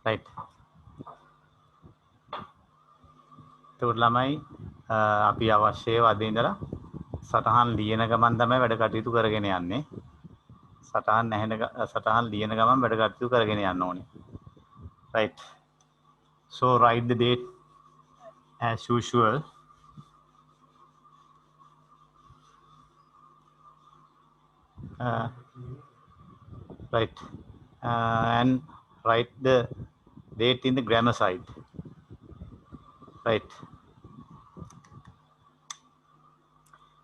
right. එතකොට ළමයි අපි අවශ්‍යව අද ඉඳලා සටහන් ලියන ගමන් තමයි වැඩ කටයුතු කරගෙන යන්නේ. සටහන් ලියන ගමන් වැඩ කටයුතු කරගෙන යන්න ඕනේ. right. So write the date as usual. Right. And write the date in the grammar side. Right.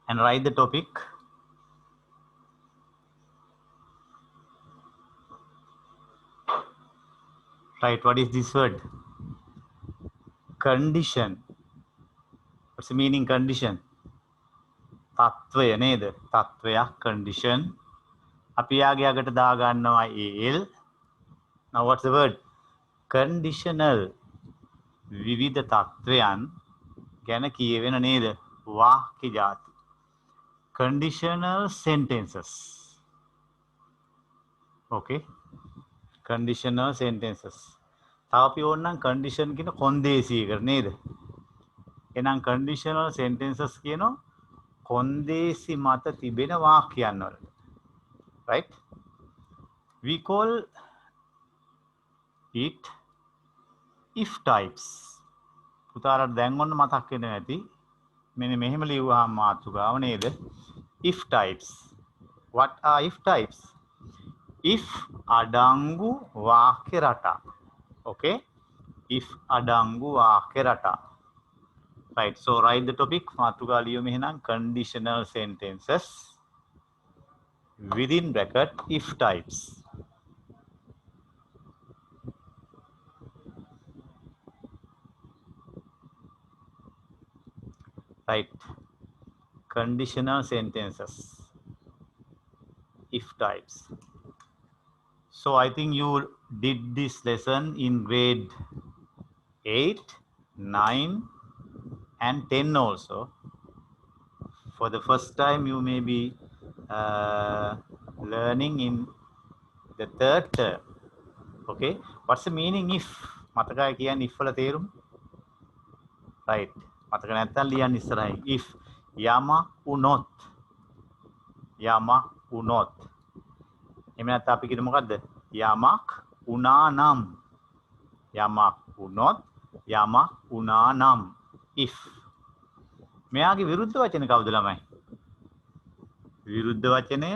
And write the topic. Right. What is this word? Condition. What's the meaning condition? තත්වය නේද? තත්වයක් condition. අපි යාගේ අගට දා ගන්නවා al. Now what's the word? Conditional. විවිධ තත්වයන් ගැන කියවෙන නේද? වාක්‍ය ಜಾති. Conditional sentences. Okay. Conditional sentences. තව අපි ඕනනම් condition කියන කොන්දේසියකට නේද? එහෙනම් conditional sentences කියනවා කොන්දේසි මත තිබෙන වාක්‍යයන් වලට. Right? We call it if types. පුතාලට දැන් ඔන්න මතක් වෙනවා ඇති. මෙන්න මෙහෙම ලියුවාම මාතෘකාව නේද? If types. What are if types? If අඩංගු වාක්‍ය රටා. Okay? If අඩංගු වාක්‍ය රටා. Right. So write the topic. මාතෘකාව ලියමු එහෙනම් conditional sentences within bracket if types. Right. Conditional sentences if types. So I think you did this lesson in grade 8, 9 and 10 also. For the first time you may be learning in the third term. Okay, what's the meaning if? මතකයි කියන්නේ if වල තේරුම? Right. මතක නැත්තම් ලියන්න ඉස්සරහින් if යමක් වුණොත් එහෙම නැත්නම් අපි කියමු මොකද්ද? යමක් වුණා නම් if. මෙයාගේ විරුද්ධ වචන කවුද ළමයි? විරුද්ධ වචනය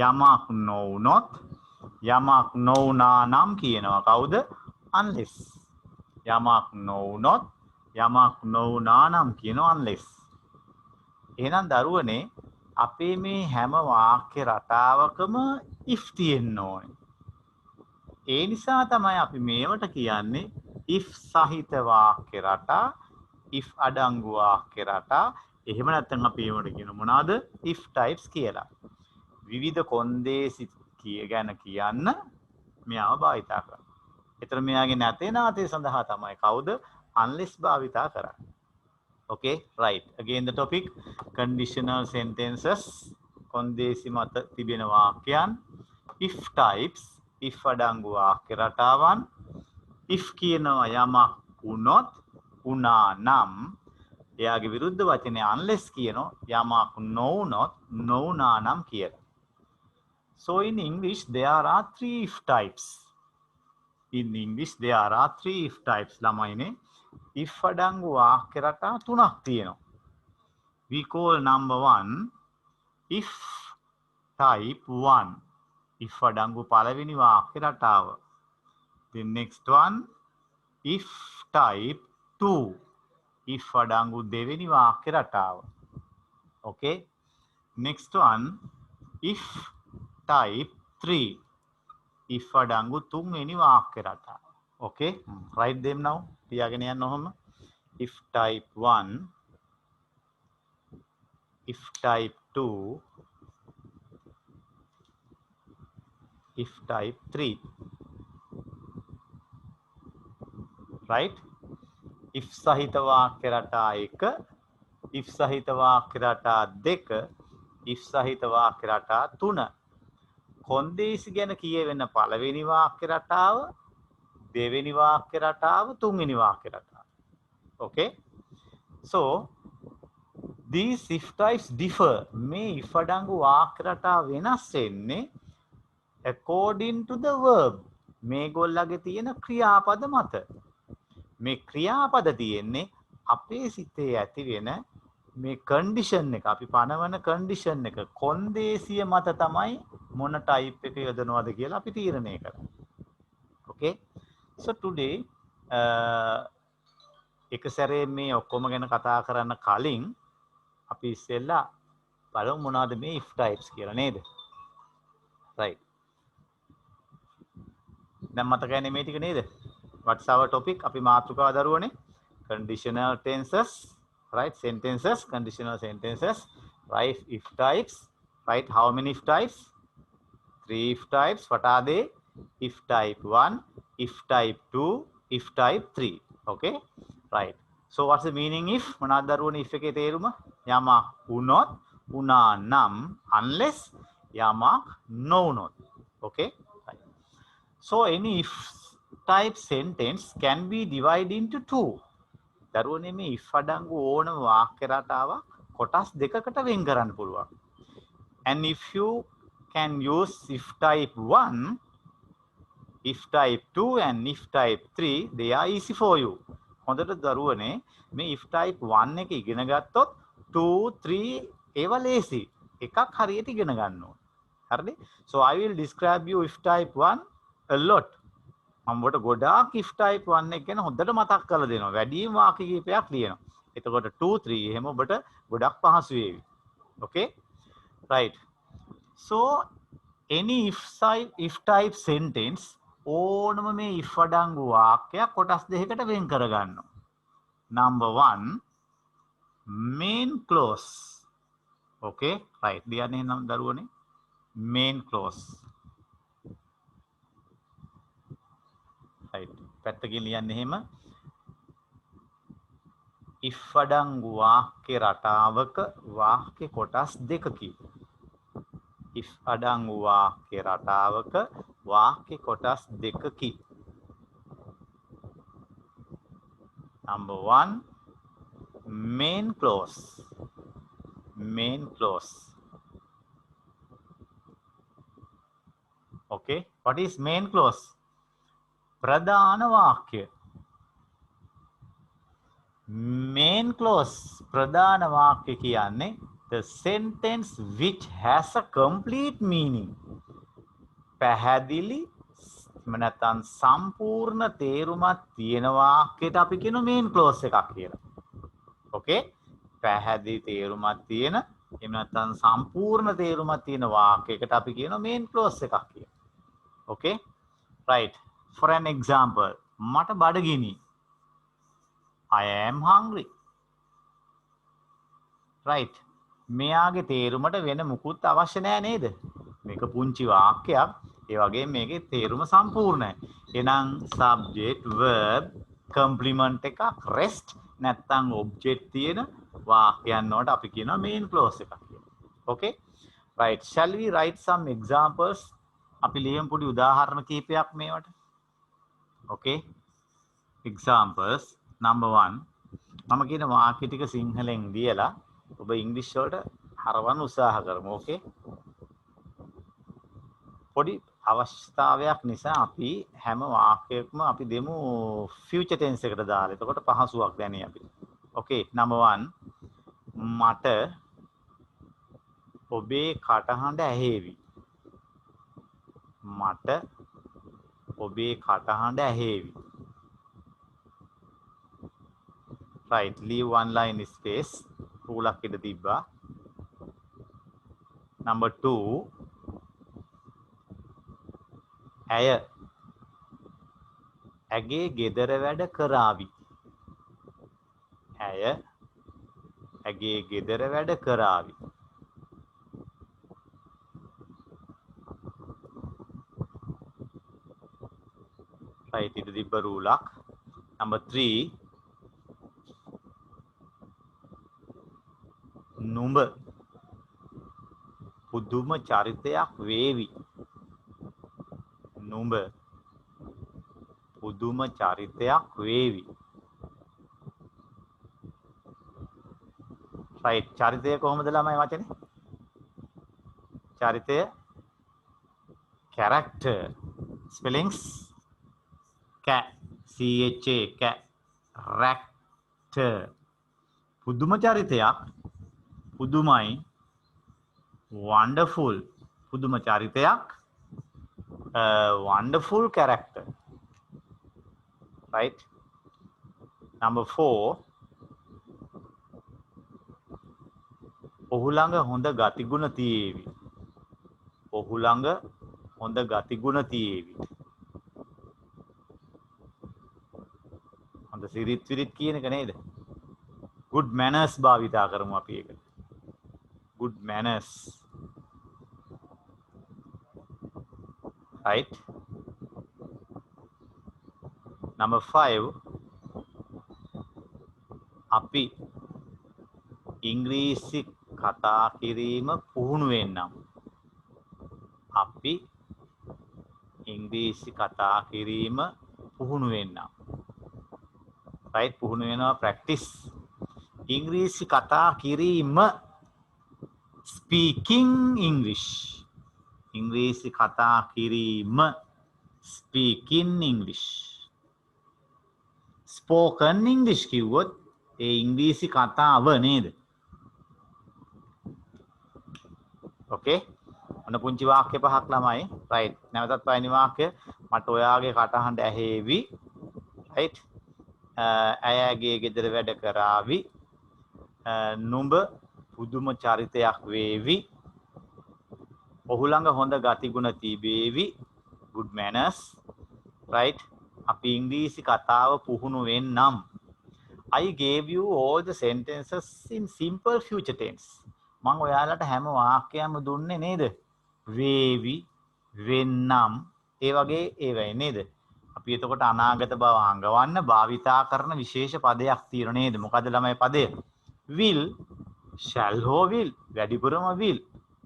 යමක් නොවුනොත් යමක් නොවුනා නම් කියනවා කවුද? unless. යමක් නොවුනොත් යමක් නොවුනා නම් කියනවා unless. එහෙනම් දරුවනේ අපේ මේ හැම වාක්‍ය රටාවකම if තියෙන්න ඕනේ. ඒ නිසා තමයි අපි මේවට කියන්නේ if සහිත වාක්‍ය රටා, if අඩංගු වාක්‍ය රටා. එහෙම නැත්නම් අපි ඒවට කියන මොනවාද? if types කියලා. විවිධ කොන්දේසි ගැන කියන්න මෙයාව භාවිතා කරනවා. ඒතර මෙයාගේ නැතේ නාතේ සඳහා තමයි කවුද? unless භාවිතා කරන්නේ. Okay, right. Again the topic conditional sentences. කොන්දේසි මත තිබෙන වාක්‍යයන්. if types, if අඩංගු වාක්‍ය රටාවන්. if කියනවා යමක් වුණොත්, වුණා නම්. එයාගේ විරුද්ධ වචනය unless කියනවා යමක් නොවුනොත්, නොවුනා නම් කියලා. So in English there are 3 if types. In English there are 3 if types ළමයිනේ. if අඩංගු වාක්‍ය රටා 3ක් තියෙනවා. We call number 1 if type 1. if අඩංගු පළවෙනි වාක්‍ය රටාව. The next one if type 2. if අඩංගු දෙවෙනි වාක්‍ය රටාව. Okay. Next one if type 3. if අඩංගු තුන්වෙනි වාක්‍ය රටාව. Okay. Write them now. තියාගෙන යන්න ඔහොම. if type 1, if type 2, if type 3. Right? if සහිත වාක්‍ය රටා 1, if සහිත වාක්‍ය රටා 2, if සහිත වාක්‍ය රටා 3. කොන්දේසි ගැන කියවෙන පළවෙනි වාක්‍ය රටාව දෙවෙනි වාක්‍ය රටාව තුන්වෙනි වාක්‍ය රටාව. Okay, so these if types differ. මේ if අඩංගු වාක්‍ය රටාව වෙනස් වෙන්නේ according to the verb. මේගොල්ලගේ තියෙන ක්‍රියාපද මත. මේ ක්‍රියාපද තියෙන්නේ අපේ සිතේ ඇති වෙන මේ කන්ඩිෂන් එක, අපි පනවන කන්ඩිෂන් එක කොන්දේසිය මත තමයි මොන ටයිප් එක යොදනවද කියලා අපි තීරණය කරන්නේ. Okay, so today එක සැරේ මේ ඔක්කොම ගැන කතා කරන්න කලින් අපි ඉස්සෙල්ලා බලමු මොනවද මේ if types කියලා නේද? right, දැන් මතකයි මේ ටික නේද? what's our topic? අපි මාතෘකාව දරුවනේ conditional tenses, right? Sentences, conditional sentences, right? If types, right? How many if types? 3 if types. What are they? If type 1, if type 2, if type 3. Okay, right. So what's the meaning if? මොනවද දරුවනේ if එකේ තේරුම? යමක් වුණොත්, වුණා නම්, unless යමක් නොවුණොත්. Okay, right. So any if type sentence can be divided into two. දරුවනේ මේ if අඩංගු ඕනම වාක්‍ය රටාවක් කොටස් දෙකකට වෙන් කරන්න පුළුවන්. And if you can use if type 1, if type 2 and if type 3, they are easy for you. හොඳට දරුවනේ මේ if type 1 එක ඉගෙන ගත්තොත් 2, 3 ඒවා ලේසි. එකක් හරියට ඉගෙන ගන්න ඕනේ. හරිද? So I will describe you if type 1 a lot. මම ඔබට ගොඩාක් if type 1 එක ගැන හොඳට මතක් කරලා දෙනවා. වැඩිම වාක්‍ය කීපයක් ලියනවා. එතකොට 2, 3 එහෙම ඔබට ගොඩක් පහසු වේවි. Okay? Right. So any if type sentence ඕනම මේ if අඩංගු වාක්‍යයක් කොටස් දෙකකට වෙන් කර ගන්නවා. Number 1, main clause. Okay? Right. ලියන්නේ නම් දරුවනේ main clause. right. පැත්තකින් ලියන්නේ එහෙම if අඩංගු වාක්‍ය රටාවක වාක්‍ය කොටස් දෙකකි. if අඩංගු වාක්‍ය රටාවක වාක්‍ය කොටස් දෙකකි. Number 1, main clause. Main clause. Okay, what is main clause? ප්‍රධාන වාක්‍ය. main clause ප්‍රධාන වාක්‍ය කියන්නේ the sentence which has a complete meaning. පැහැදිලි නැත්නම් සම්පූර්ණ තේරුමක් තියෙන වාක්‍යයට අපි කියන main clause එකක් කියලා. Okay, පැහැදිලි තේරුමක් තියෙන එහෙම නැත්නම් සම්පූර්ණ තේරුමක් තියෙන වාක්‍යයකට අපි කියන main clause එකක් කියලා. Okay, right. For an example, මට බඩගිනි. I am hungry. Right. මෙයාගේ තේරුමට වෙන මුකුත් අවශ්‍ය නැහැ නේද? මේක පුංචි වාක්‍යයක්. ඒ වගේම මේකේ තේරුම සම්පූර්ණයි. එහෙනම් subject verb complement එකක් rest නැත්නම් object තියෙන වාක්‍යයන් වලට අපි කියනවා main clause එකක් කියලා. Okay? Right. Shall we write some examples? අපි ලියමු පොඩි උදාහරණ කීපයක් මේවට. Okay? Examples. Number 1. මම කියන වාක්‍ය ටික සිංහලෙන් ලියලා ඔබ ඉංග්‍රීසි වලට හරවන්න උත්සාහ කරමු. Okay? පොඩි අවශ්‍යතාවයක් නිසා අපි හැම වාක්‍යයකම අපි දෙමු future tense එකට දාලා. එතකොට පහසුවක් දැනේ අපිට. Okay, number 1. මට ඔබේ කටහඬ ඇහෙවි. මට ඔබේ කටහඬ ඇහෙවි. Right, leave one line space. රූලක් ඉඳ තිබ්බා. Number 2. ඇය ඇගේ ගෙදර වැඩ කරાવી. ඇය ඇගේ ගෙදර වැඩ කරાવી. right, ඉඳ තිබ්බ රූලක්. Number 3. නුඹ පුදුම චරිතයක් වේවි. නුඹ පුදුම චරිතයක් වේවි. right චරිතය කොහොමද ළමයි වචනේ? චරිතය character spellings character පුදුම චරිතයක් පුදුමයි wonderful පුදුම චරිතයක් wonderful character right number 4 ඔහු ළඟ හොඳ ගතිගුණ තියේවි ඔහු ළඟ හොඳ ගතිගුණ තියේවි හොඳ සිරිත් විරිත් කියන එක නේද good manners භාවිතා කරමු අපි ඒක good manners right number 5 අපි ඉංග්‍රීසි කතා කිරීම පුහුණු වෙන්නම් අපි ඉංග්‍රීසි කතා කිරීම පුහුණු වෙන්නම් right පුහුණු වෙනවා practice ඉංග්‍රීසි කතා කිරීම speaking English ඉංග්‍රීසි කතා කිරීම speaking English spoken English කිව්වොත් ඒ ඉංග්‍රීසි කතාව නේද okay ඔන්න පුංචි වාක්‍ය පහක් ළමයි right නැවතත් පළවෙනි වාක්‍ය මට ඔයාගේ කටහඬ ඇහෙවි right අයගේ ගෙදර වැඩ කරાવી නුඹ පුදුම චරිතයක් වේවි ඔහු ළඟ හොඳ ගතිගුණ තිබේවි good manners right අපි ඉංග්‍රීසි කතාව පුහුණු වෙන්නම් I gave you all the sentences in simple future tense මම ඔයාලට හැම වාක්‍යයක්ම දුන්නේ නේද වේවි වෙන්නම් ඒ වගේ ඒවයි නේද අපි එතකොට අනාගත බව හංගවන්න භාවිතා කරන විශේෂ පදයක් තියෙන නේද මොකද ළමයි පදය will shall හෝ will වැඩිපුරම will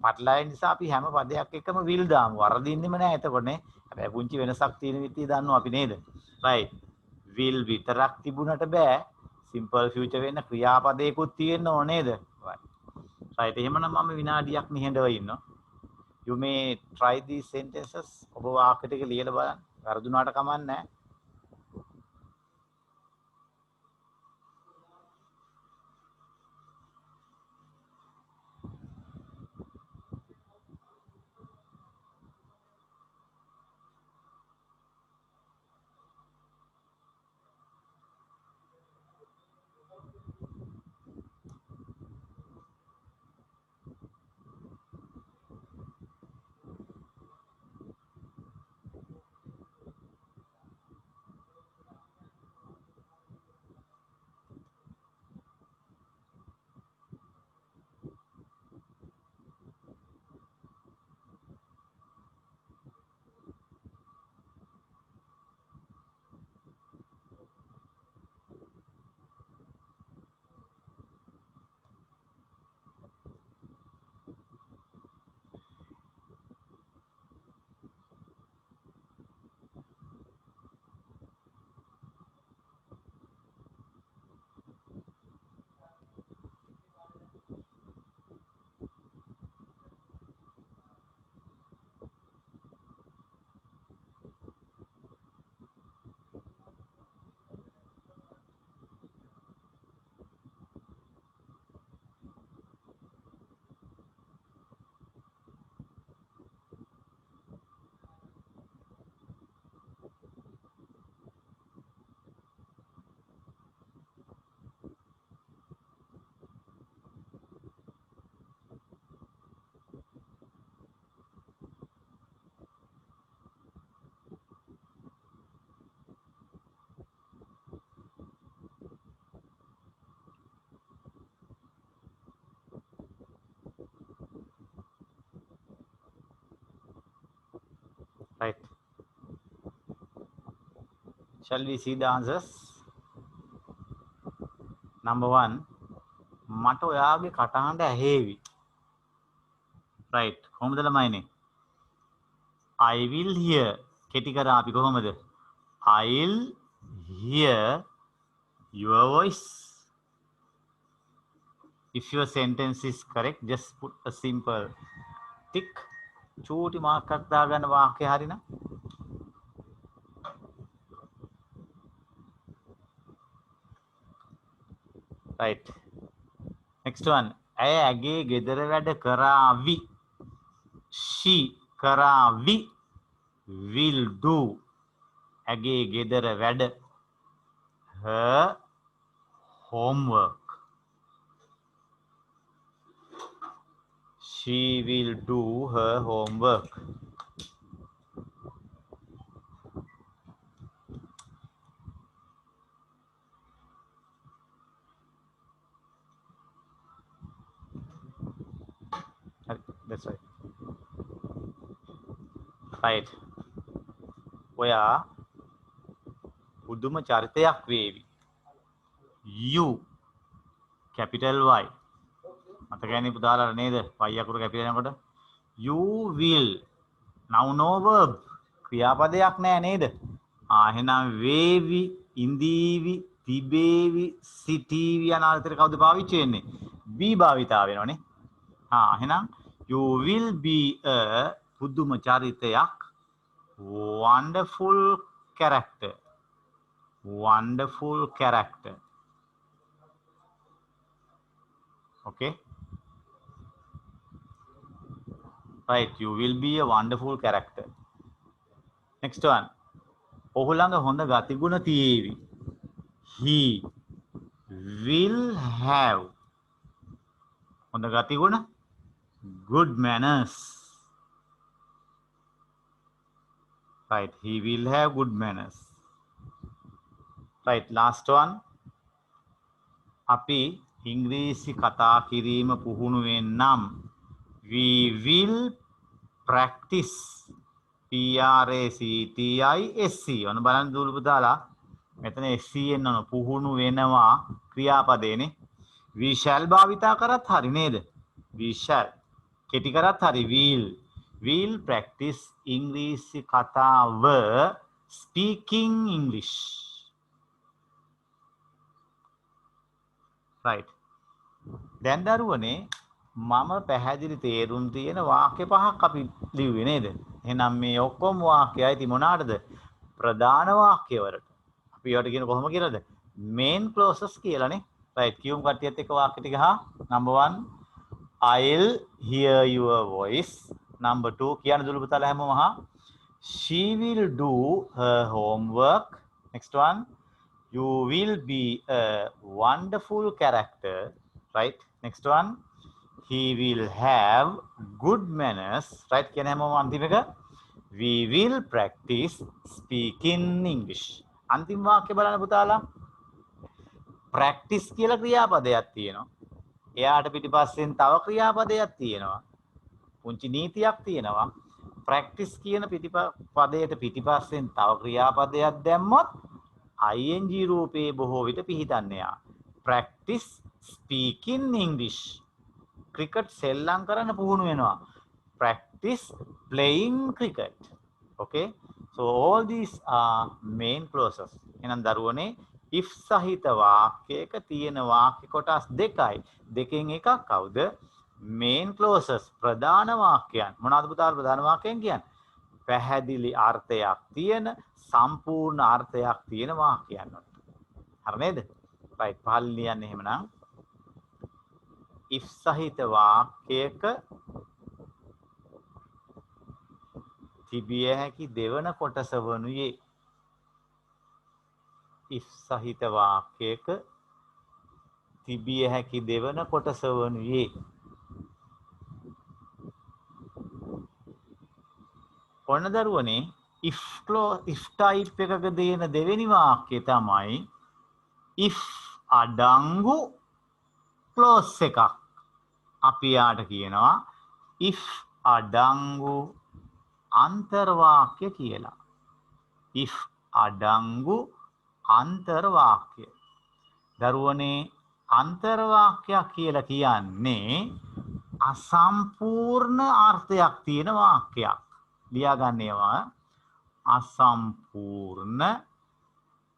පටලැයි නිසා අපි හැම පදයක් එක්කම will දාමු වරදින්නෙම නෑ එතකොට නේ හැබැයි පුංචි වෙනසක් තියෙන විදිය දන්නවා අපි නේද right will විතරක් තිබුණට බෑ simple future වෙන්න ක්‍රියාපදයකුත් තියෙන්න ඕන නේද right එහෙමනම් මම විනාඩියක් නිහඬව ඉන්නවා you may try these sentences ඔබ වාක්‍ය ටික ලියලා බලන්න වරදුනාට කමක් නැහැ right shall we see the answers number 1 මට ඔයාගේ කටහඬ ඇහෙවි right කොහොමද ළමයිනේ I will hear කෙටි කරා අපි කොහොමද I'll hear your voice. If your sentence is correct, just put a simple tick. චූටි මාර්ක් එකක් දාගන්න වාක්‍යය හරිනම්. Right. Next one. ඇය ඇගේ ගෙදර වැඩ කරාවි. She කරාවි. Will do. ඇගේ ගෙදර වැඩ. Her homework. She will do her homework. That's right. Right. ඔයා පුදුම චරිතයක් වේවි. You capital Y. මතකයිනේ පුතාලා නේද? Y අකුර කැපිලා යනකොට you will. Now no verb. ක්‍රියාපදයක් නෑ නේද? එහෙනම් වේවි, ඉඳීවි, තිබේවි, සිටීවි යන අර්ථයට කවුද පාවිච්චි වෙන්නේ? be භාවිතා වෙනවනේ. එහෙනම් you will be a පුදුම චරිතයක්. Wonderful character. Wonderful character. Okay. Right. You will be a wonderful character. Next one. ඔහු ළඟ හොඳ ගතිගුණ තියේවි. He will have හොඳ ගතිගුණ. Good manners. Right. He will have good manners. Right. Last one. අපි ඉංග්‍රීසි කතා කිරීම පුහුණු වෙන්නම්. We will practice. PRACTISC. ඔන්න බලන්න දූල පුතාලා. මෙතන SC එන්න ඕන. පුහුණු වෙනවා ක්‍රියාපදේනේ. We shall භාවිතා කරත් හරි නේද? We shall. කෙටි කරත් හරි will. Will practice ඉංග්‍රීසි කතාව speaking English. Right. දැන් දරුවනේ මම පැහැදිලි තේරුම් තියෙන වාක්‍ය පහක් අපි ලිව්වේ නේද? එහෙනම් මේ ඔක්කොම වාක්‍යයි ති මොනවාටද? ප්‍රධාන වාක්‍ය වලට. අපි ඒවට කියන කොහොම කියලාද? main clauses කියලානේ. right. කියමු කට්ටියත් එක්ක වාක්‍ය ටික අහා. number 1 I'll hear your voice. number 2 කියන දුළු පුතාලා හැමෝම අහා. She will do her homework. next one you will be a wonderful character. Right. next one he will have good manners. Right. කියන හැමෝම අන්තිම එක we will practice speaking English. අන්තිම වාක්‍ය බලන්න පුතාලා. practice කියලා ක්‍රියාපදයක් තියෙනවා. එයාට පිටිපස්සෙන් තව ක්‍රියාපදයක් තියෙනවා. පුංචි නීතියක් තියෙනවා. practice කියන පදයට පිටිපස්සෙන් තව ක්‍රියාපදයක් දැම්මොත් ing රූපේ බොහෝ විට පිහිටන්නේ යා. practice speaking English. cricket සෙල්ලම් කරන්න පුහුණු වෙනවා. practice playing cricket. Okay. So all these are main clauses. එහෙනම් දරුවනේ if සහිත වාක්‍යයක තියෙන වාක්‍ය කොටස් දෙකයි. දෙකෙන් එකක් කවුද? main clauses. ප්‍රධාන වාක්‍යයන්. මොනවද පුතාලා ප්‍රධාන වාක්‍යයන් කියන්නේ? පැහැදිලි අර්ථයක් තියෙන, සම්පූර්ණ අර්ථයක් තියෙන වාක්‍යයන්. හරි නේද? right. පහළ ලියන්න එහෙමනම් if සහිත වාක්‍යයක තිබිය හැකි දෙවන කොටස වනුයේ if සහිත වාක්‍යයක තිබිය හැකි දෙවන කොටස වනුයේ ඔන්න දරුවනේ if type එකක දෙන දෙවෙනි වාක්‍යය තමයි if අඩංගු clause එකක්. අපි යාට කියනවා if අඩංගු අන්තර්වාක්‍ය කියලා. if අඩංගු අන්තර්වාක්‍ය. දරුවනේ අන්තර්වාක්‍යයක් කියලා කියන්නේ අසම්පූර්ණ අර්ථයක් තියෙන වාක්‍යයක්. ලියා ගන්න ඒවා අසම්පූර්ණ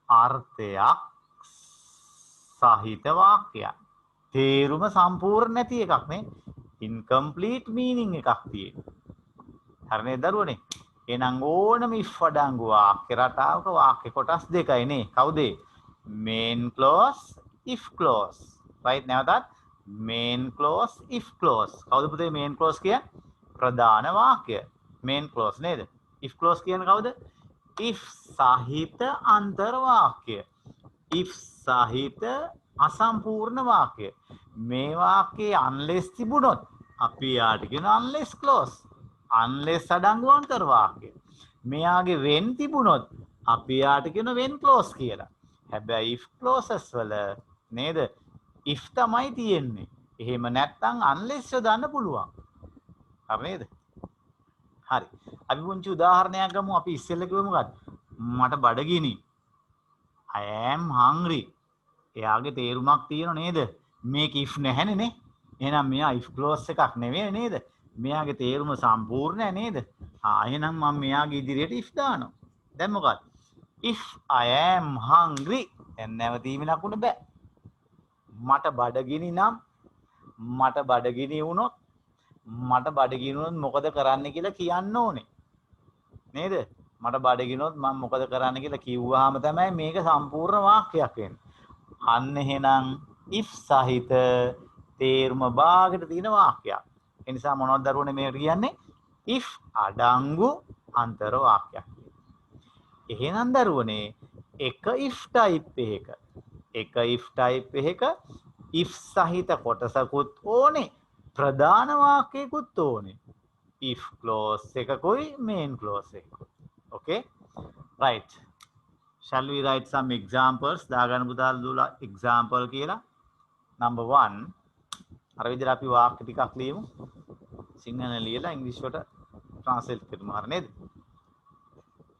අර්ථයක් සහිත වාක්‍යයක්. තේරුම සම්පූර්ණ නැති එකක් නේ. incomplete meaning එකක් තියෙන්නේ. හරිනේ දරුවනේ. එහෙනම් ඕනම if අඩංගු වාක්‍ය රටාවක වාක්‍ය කොටස් දෙකයි නේ. කවුද? main clause, if clause. right නැවතත් main clause, if clause. කවුද පුතේ main clause කියන්නේ? ප්‍රධාන වාක්‍ය. main clause නේද? if clause කියන්නේ කවුද? if සහිත අන්තර් වාක්‍ය. if සහිත අසම්පූර්ණ වාක්‍ය. මේ වාක්‍යයේ unless තිබුණොත් අපි යාට කියන unless clause. unless අඩංගු අන්තර් වාක්‍ය. මෙයාගේ when තිබුණොත් අපි යාට කියන when clause කියලා. හැබැයි if clauses වල නේද? if තමයි තියෙන්නේ. එහෙම නැත්නම් unless යොදන්න පුළුවන්. හරි නේද? හරි. අපි පුංචි උදාහරණයක් ගමු. අපි ඉස්සෙල්ලා කිව්වේ මොකක්ද? මට බඩගිනි. I am hungry. එයාගේ තේරුමක් තියෙනව නේද? මේක if නැහැනේ නේ. එහෙනම් මෙයා if clause එකක් නෙවෙයි නේද? මෙයාගේ තේරුම සම්පූර්ණ නේද? එහෙනම් මම මෙයාගේ ඉදිරියට if දානවා. දැන් මොකක්ද? if I am hungry. දැන් නැවතීමේ ලකුණ බෑ. මට බඩගිනි නම් මට බඩගිනි වුණොත් මට බඩගිනි වුණොත් මොකද කරන්න කියලා කියන්න ඕනේ. නේද? මට බඩගිනොත් මම මොකද කරන්න කියලා කිව්වහම තමයි මේක සම්පූර්ණ වාක්‍යයක් වෙන්නේ. අන්න එහෙනම් if සහිත තේරුම භාගයට තියෙන වාක්‍යයක්. ඒ නිසා මොනවද දරුවනේ මේකට කියන්නේ? if අඩංගු අන්තර් වාක්‍යයක්. එහෙනම් දරුවනේ එක if type එක if type එකක if සහිත කොටසකුත් ඕනේ, ප්‍රධාන වාක්‍යයකුත් ඕනේ. if clause එකකුයි main clause එකකුයි. Okay, right. Shall we write some examples? දාගන්න පුතාලා දුලා example කියලා. Number 1. අර විදිහට අපි වාක්‍ය ටිකක් ලියමු. සිංහල ලියලා ඉංග්‍රීසි වලට translate කරමු. හරි නේද?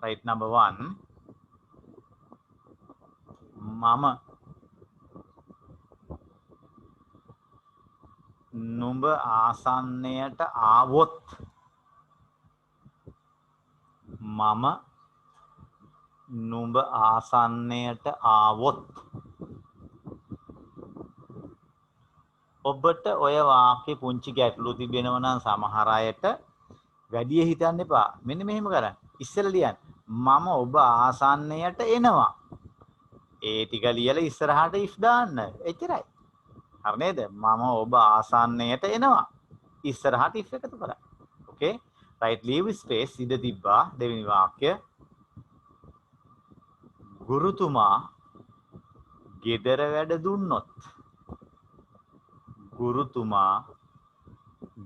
Right, number 1. මම නුඹ ආසන්නයට ආවොත් මම නුඹ ආසන්නයට ආවොත් ඔබට ඔය වාක්‍ය පුංචි ගැටලු තිබෙනවා නම් සමහර අයට වැඩි හිතන්න එපා. මෙන්න මෙහෙම කරන්න. ඉස්සෙල්ලා ලියන්න. මම ඔබ ආසන්නයට එනවා. ඒ ටික ලියලා ඉස්සරහට if දාන්න. එච්චරයි. හරි නේද? මම ඔබ ආසන්නයට එනවා. ඉස්සරහට if එකතු කරා. Okay? right, leave space ඉඳ තිබ්බා දෙවෙනි වාක්‍ය. ගුරුතුමා ගෙදර වැඩ දුන්නොත් ගුරුතුමා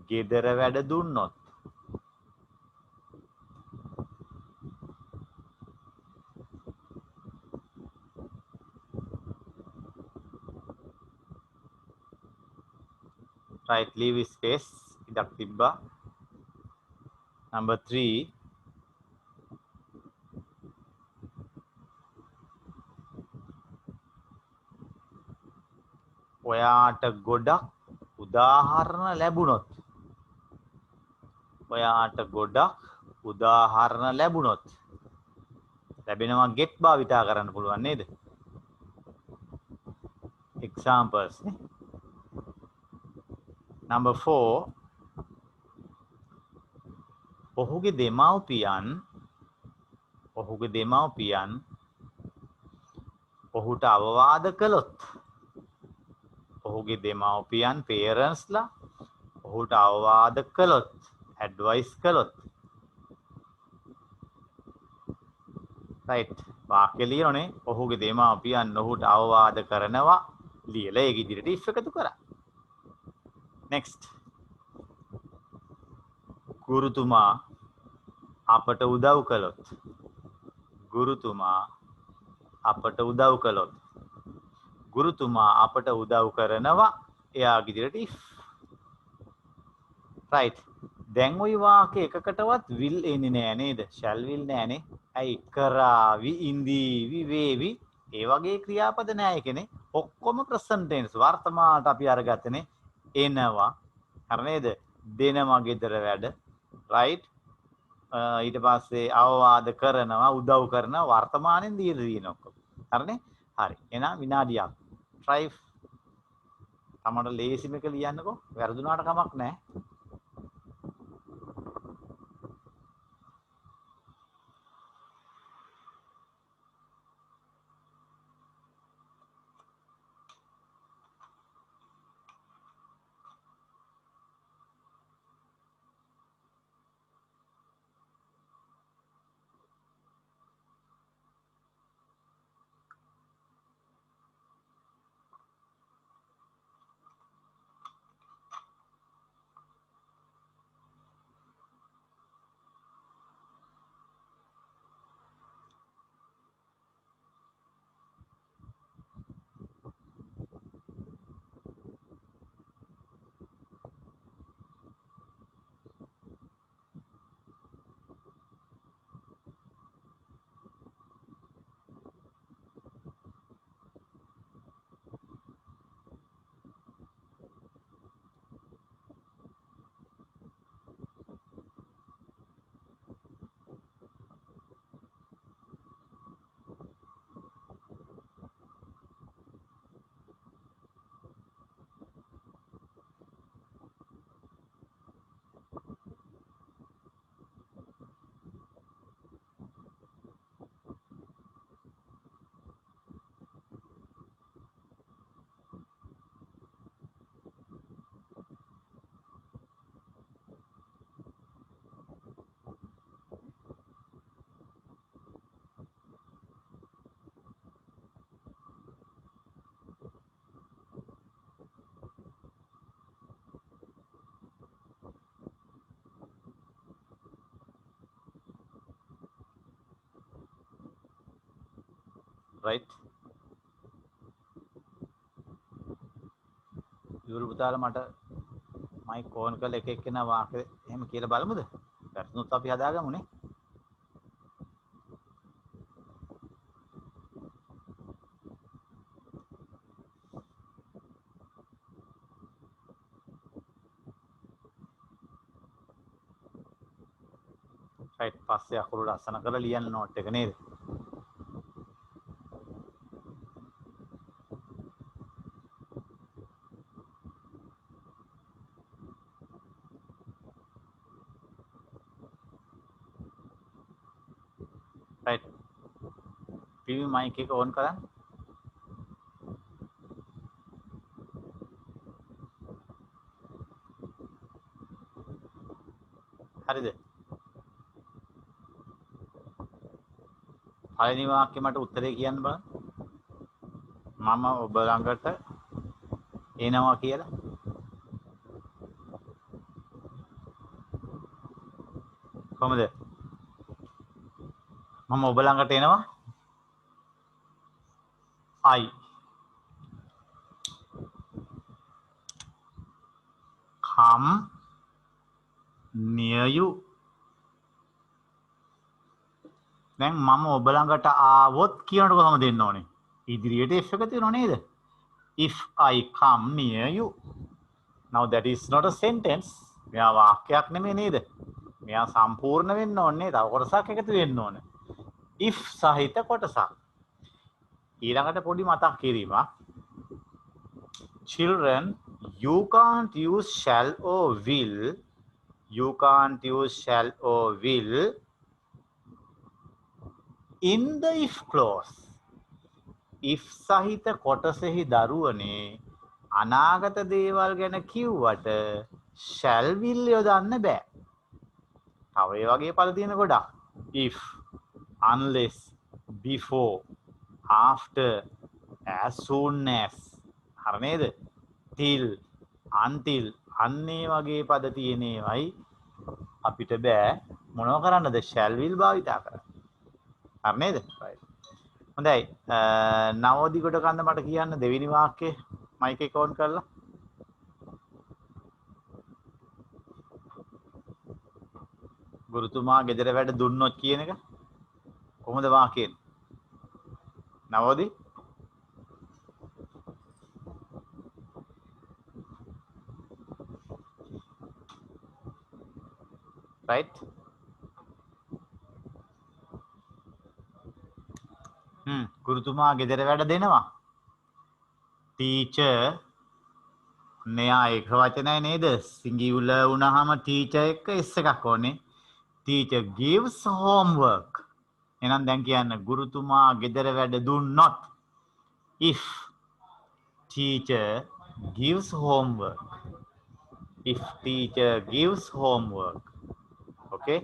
ගෙදර වැඩ දුන්නොත් right, leave space ඉඩක් තිබ්බා. number 3. ඔයාට ගොඩක් උදාහරණ ලැබුණොත් ඔයාට ගොඩක් උදාහරණ ලැබුණොත් ලැබෙනවා get භාවිතා කරන්න පුළුවන් නේද? examples නේ. number 4. ඔහුගේ දෙමව්පියන් ඔහුට අවවාද කළොත් ඔහුගේ දෙමව්පියන් parents ලා ඔහුට අවවාද කළොත් advice කළොත් right, වාක්‍ය ලියනනේ ඔහුගේ දෙමව්පියන් ඔහුට අවවාද කරනවා ලියලා ඒක ඉදිරියට if එකතු කරා. next. ගුරුතුමා අපට උදව් කළොත් ගුරුතුමා අපට උදව් කළොත් ගුරුතුමා අපට උදව් කරනවා එයාගේ ඉදිරියට if. right, දැන් ওই වාක්‍ය එකකටවත් will එන්නේ නෑ නේද? shall will නෑනේ. ඇයි? කරාවි, ඉඳීවි, වේවි ඒ වගේ ක්‍රියාපද නෑ ඒකනේ. ඔක්කොම present tense වර්තමානට අපි අරගත්තනේ එනවා. හරි නේද? දෙනවා ගෙදර වැඩ. right, ඊට පස්සේ අවවාද කරනවා, උදව් කරනවා වර්තමානෙන් දීලා තියෙන ඔක්කොම. හරිනේ හරි එහෙනම් විනාඩියක් try තමට ලේසිම එක ලියන්නකෝ වැරදුනාට කමක් නැහැ right ඉවරු පුතාලා මට මයික් ඕන් කරලා එක එක්කෙනා වාක්‍ය එහෙම කියලා බලමුද වැරදුනොත් අපි හදාගමුනේ right පස්සේ අකුරු ලස්සන කරලා ලියන්න නෝට් එක නේද right ටීවී මයික් එක ඕන් කරන්න හරිද පළවෙනි වාක්‍යෙ මට උත්තරේ කියන්න බලන්න මම ඔබ ළඟට එනවා කියලා කොහමද මම ඔබ ළඟට එනවා I come near you දැන් මම ඔබ ළඟට ආවොත් කියනකොට කොහොමද දෙන්න ඕනේ ඉදිරියට if එක තියෙනව නේද if I come near you now that is not a sentence මෙයා වාක්‍යයක් නෙමෙයි නේද මෙයා සම්පූර්ණ වෙන්න ඕනේ තව කොටසක් එකතු වෙන්න ඕනේ if සහිත කොටසක් ඊළඟට පොඩි මතක් කිරීමක් children you can't use shall or will you can't use shall or will in the if clause if සහිත කොටසෙහි දරුවනේ අනාගත දේවල් ගැන කිව්වට shall will යොදන්න බෑ. තව ඒ වගේ පද තියෙන ගොඩක්. if, unless, before, after, as soon as. හරි නේද? till, until අන්නේ වගේ පද තියෙන ඒවයි අපිට බෑ මොනව කරන්නද shall will භාවිතා කරන්න. හරි නේද? right. හොඳයි නවෝදි කොට කන්ද මට කියන්න දෙවෙනි වාක්‍යය මයික් එක ඔන් කරලා ගුරුතුමා ගෙදර වැඩ දුන්නොත් කියන එක කොහොමද වාක්‍යයෙන් නවෝදි right ගුරුතුමා ගෙදර වැඩ දෙනවා. ටීචර් මෙයා එක වචනයි නේද? සිංගියුලර් වුණාම ටීචර් එක s එකක් ඕනේ. Teacher gives homework. එහෙනම් දැන් කියන්න ගුරුතුමා ගෙදර වැඩ දුන්නොත්. If teacher gives homework. If teacher gives homework. Okay?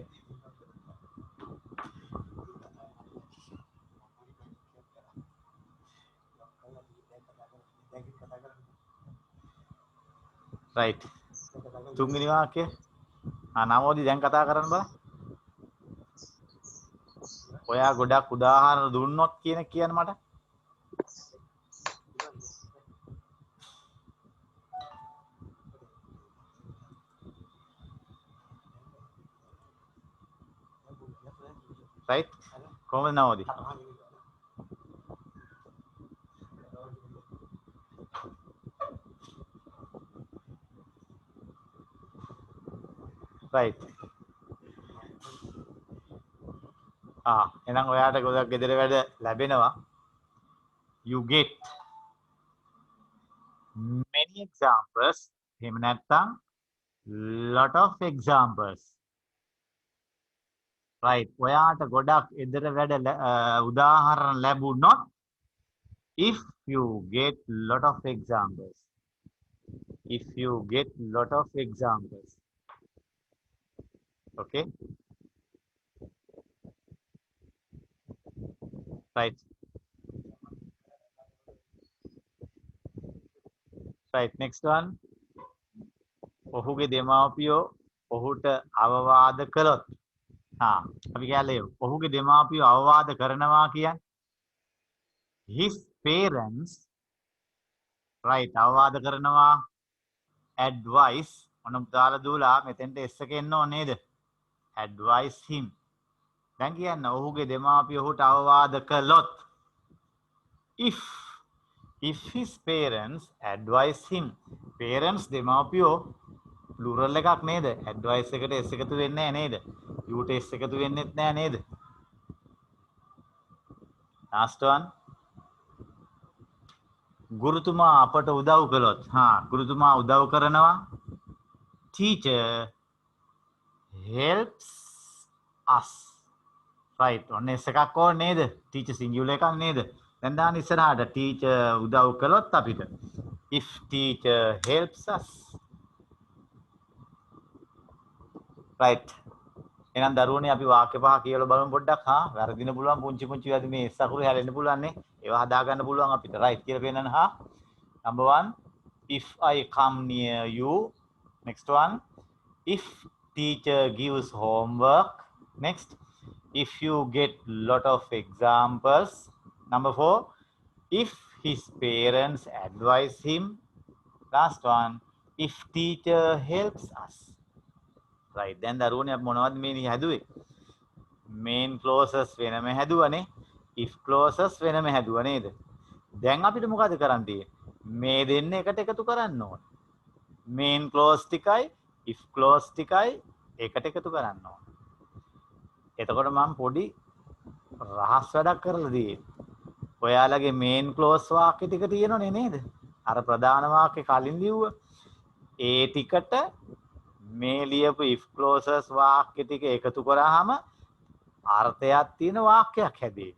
Right. තුන්වෙනි වාක්‍යය. නවෝදි දැන් කතා කරන්න බෑ. ඔයා ගොඩක් උදාහරණ දුන්නොත් කියන්න මට. right කොහොමද නවෝදි? right එහෙනම් ඔයාට ගොඩක් ගෙදර වැඩ ලැබෙනවා. You get many examples. එහෙම නැත්නම් lot of examples. right ඔයාට ගොඩක් ගෙදර වැඩ උදාහරණ ලැබුණොත් if you get lot of examples. If you get lot of examples. Okay? right right next one. ඔහුගේ දෙමාපියෝ ඔහුට අවවාද කළොත් අපි කියලේ ඔහුගේ දෙමාපියෝ අවවාද කරනවා කියන්නේ his parents right අවවාද කරනවා advice මොන දාලා දූලා මෙතෙන්ට s එක එන්න ඕනේ නේද? advise him. දැන් කියන්න ඔහුගේ දෙමාපියෝ ඔහුට අවවාද කළොත් if his parents advise him. parents දෙමාපියෝ plural එකක් නේද? advice එකට s එකතු වෙන්නේ නැහැ නේද? u ට s එකතු වෙන්නෙත් නැහැ නේද? last one. ගුරුතුමා අපට උදව් කළොත් ගුරුතුමා උදව් කරනවා. teacher helps us. right ඔන්න s එකක් ඕනේ නේද? teacher singular එකක් නේද? දැන් දාන්න ඉස්සරහට teacher උදව් කළොත් අපිට if teacher helps us. right එහෙනම් දරුවනේ අපි වාක්‍ය පහ කියලා බලමු පොඩ්ඩක්. වැරදින පුළුවන් පුංචි පුංචි වැඩි මේ s අකුරු හැලෙන්න පුළුවන් නේ. ඒවා හදා ගන්න පුළුවන් අපිට. right කියලා පෙන්නන්න. number 1 if I come near you. next one if teacher gives homework. next if you get lot of examples. number 4 if his parents advise him. last one if teacher helps us. right දැන් දරුවනේ අපි මොනවද මේ හැදුවේ? main clauses වෙනම හැදුවනේ. if clauses වෙනම හැදුවා නේද? දැන් අපිට මොකද කරන්න තියෙන්නේ? මේ දෙන්න එකට එකතු කරන්න ඕන. main clause ටිකයි if clause ටිකයි එකට එකතු කරන්න ඕන. එතකොට මම පොඩි රහස් වැඩක් කරලා තියෙන්නේ. ඔයාලගේ main clause වාක්‍ය ටික තියෙනවනේ නේද? අර ප්‍රධාන වාක්‍ය කලින් ලිව්ව. ඒ ටිකට මේ ලියපු if clauses වාක්‍ය ටික එකතු කරාම අර්ථයක් තියෙන වාක්‍යයක් හැදේ.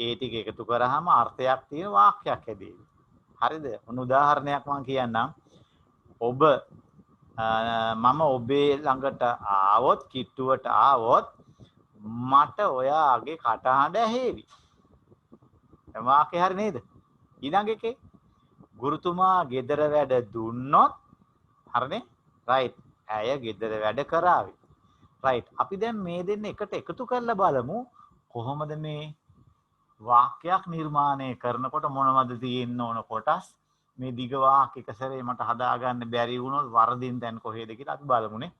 ඒ ටික එකතු කරාම අර්ථයක් තියෙන වාක්‍යයක් හැදේ. හරිද? මොන උදාහරණයක් මම කියන්නම්. ඔබ මම ඔබේ ළඟට ආවොත් කිට්ටුවට ආවොත් මට ඔයාගේ කටහඬ ඇහෙවි. වාක්‍යය හරි නේද? ඊළඟ එකේ ගුරුතුමා ගෙදර වැඩ දුන්නොත් හරිනේ? right ඇය ගෙදර වැඩ කරાવી. right අපි දැන් මේ දෙන්න එකට එකතු කරලා බලමු කොහොමද මේ වාක්‍යයක් නිර්මාණය කරනකොට මොනවද තියෙන්න ඕන කොටස්. මේ දිග වාක්‍ය එක සැරේ මට හදාගන්න බැරි වුණොත් වරදින් දැන් කොහෙද කියලා අපි බලමුනේ.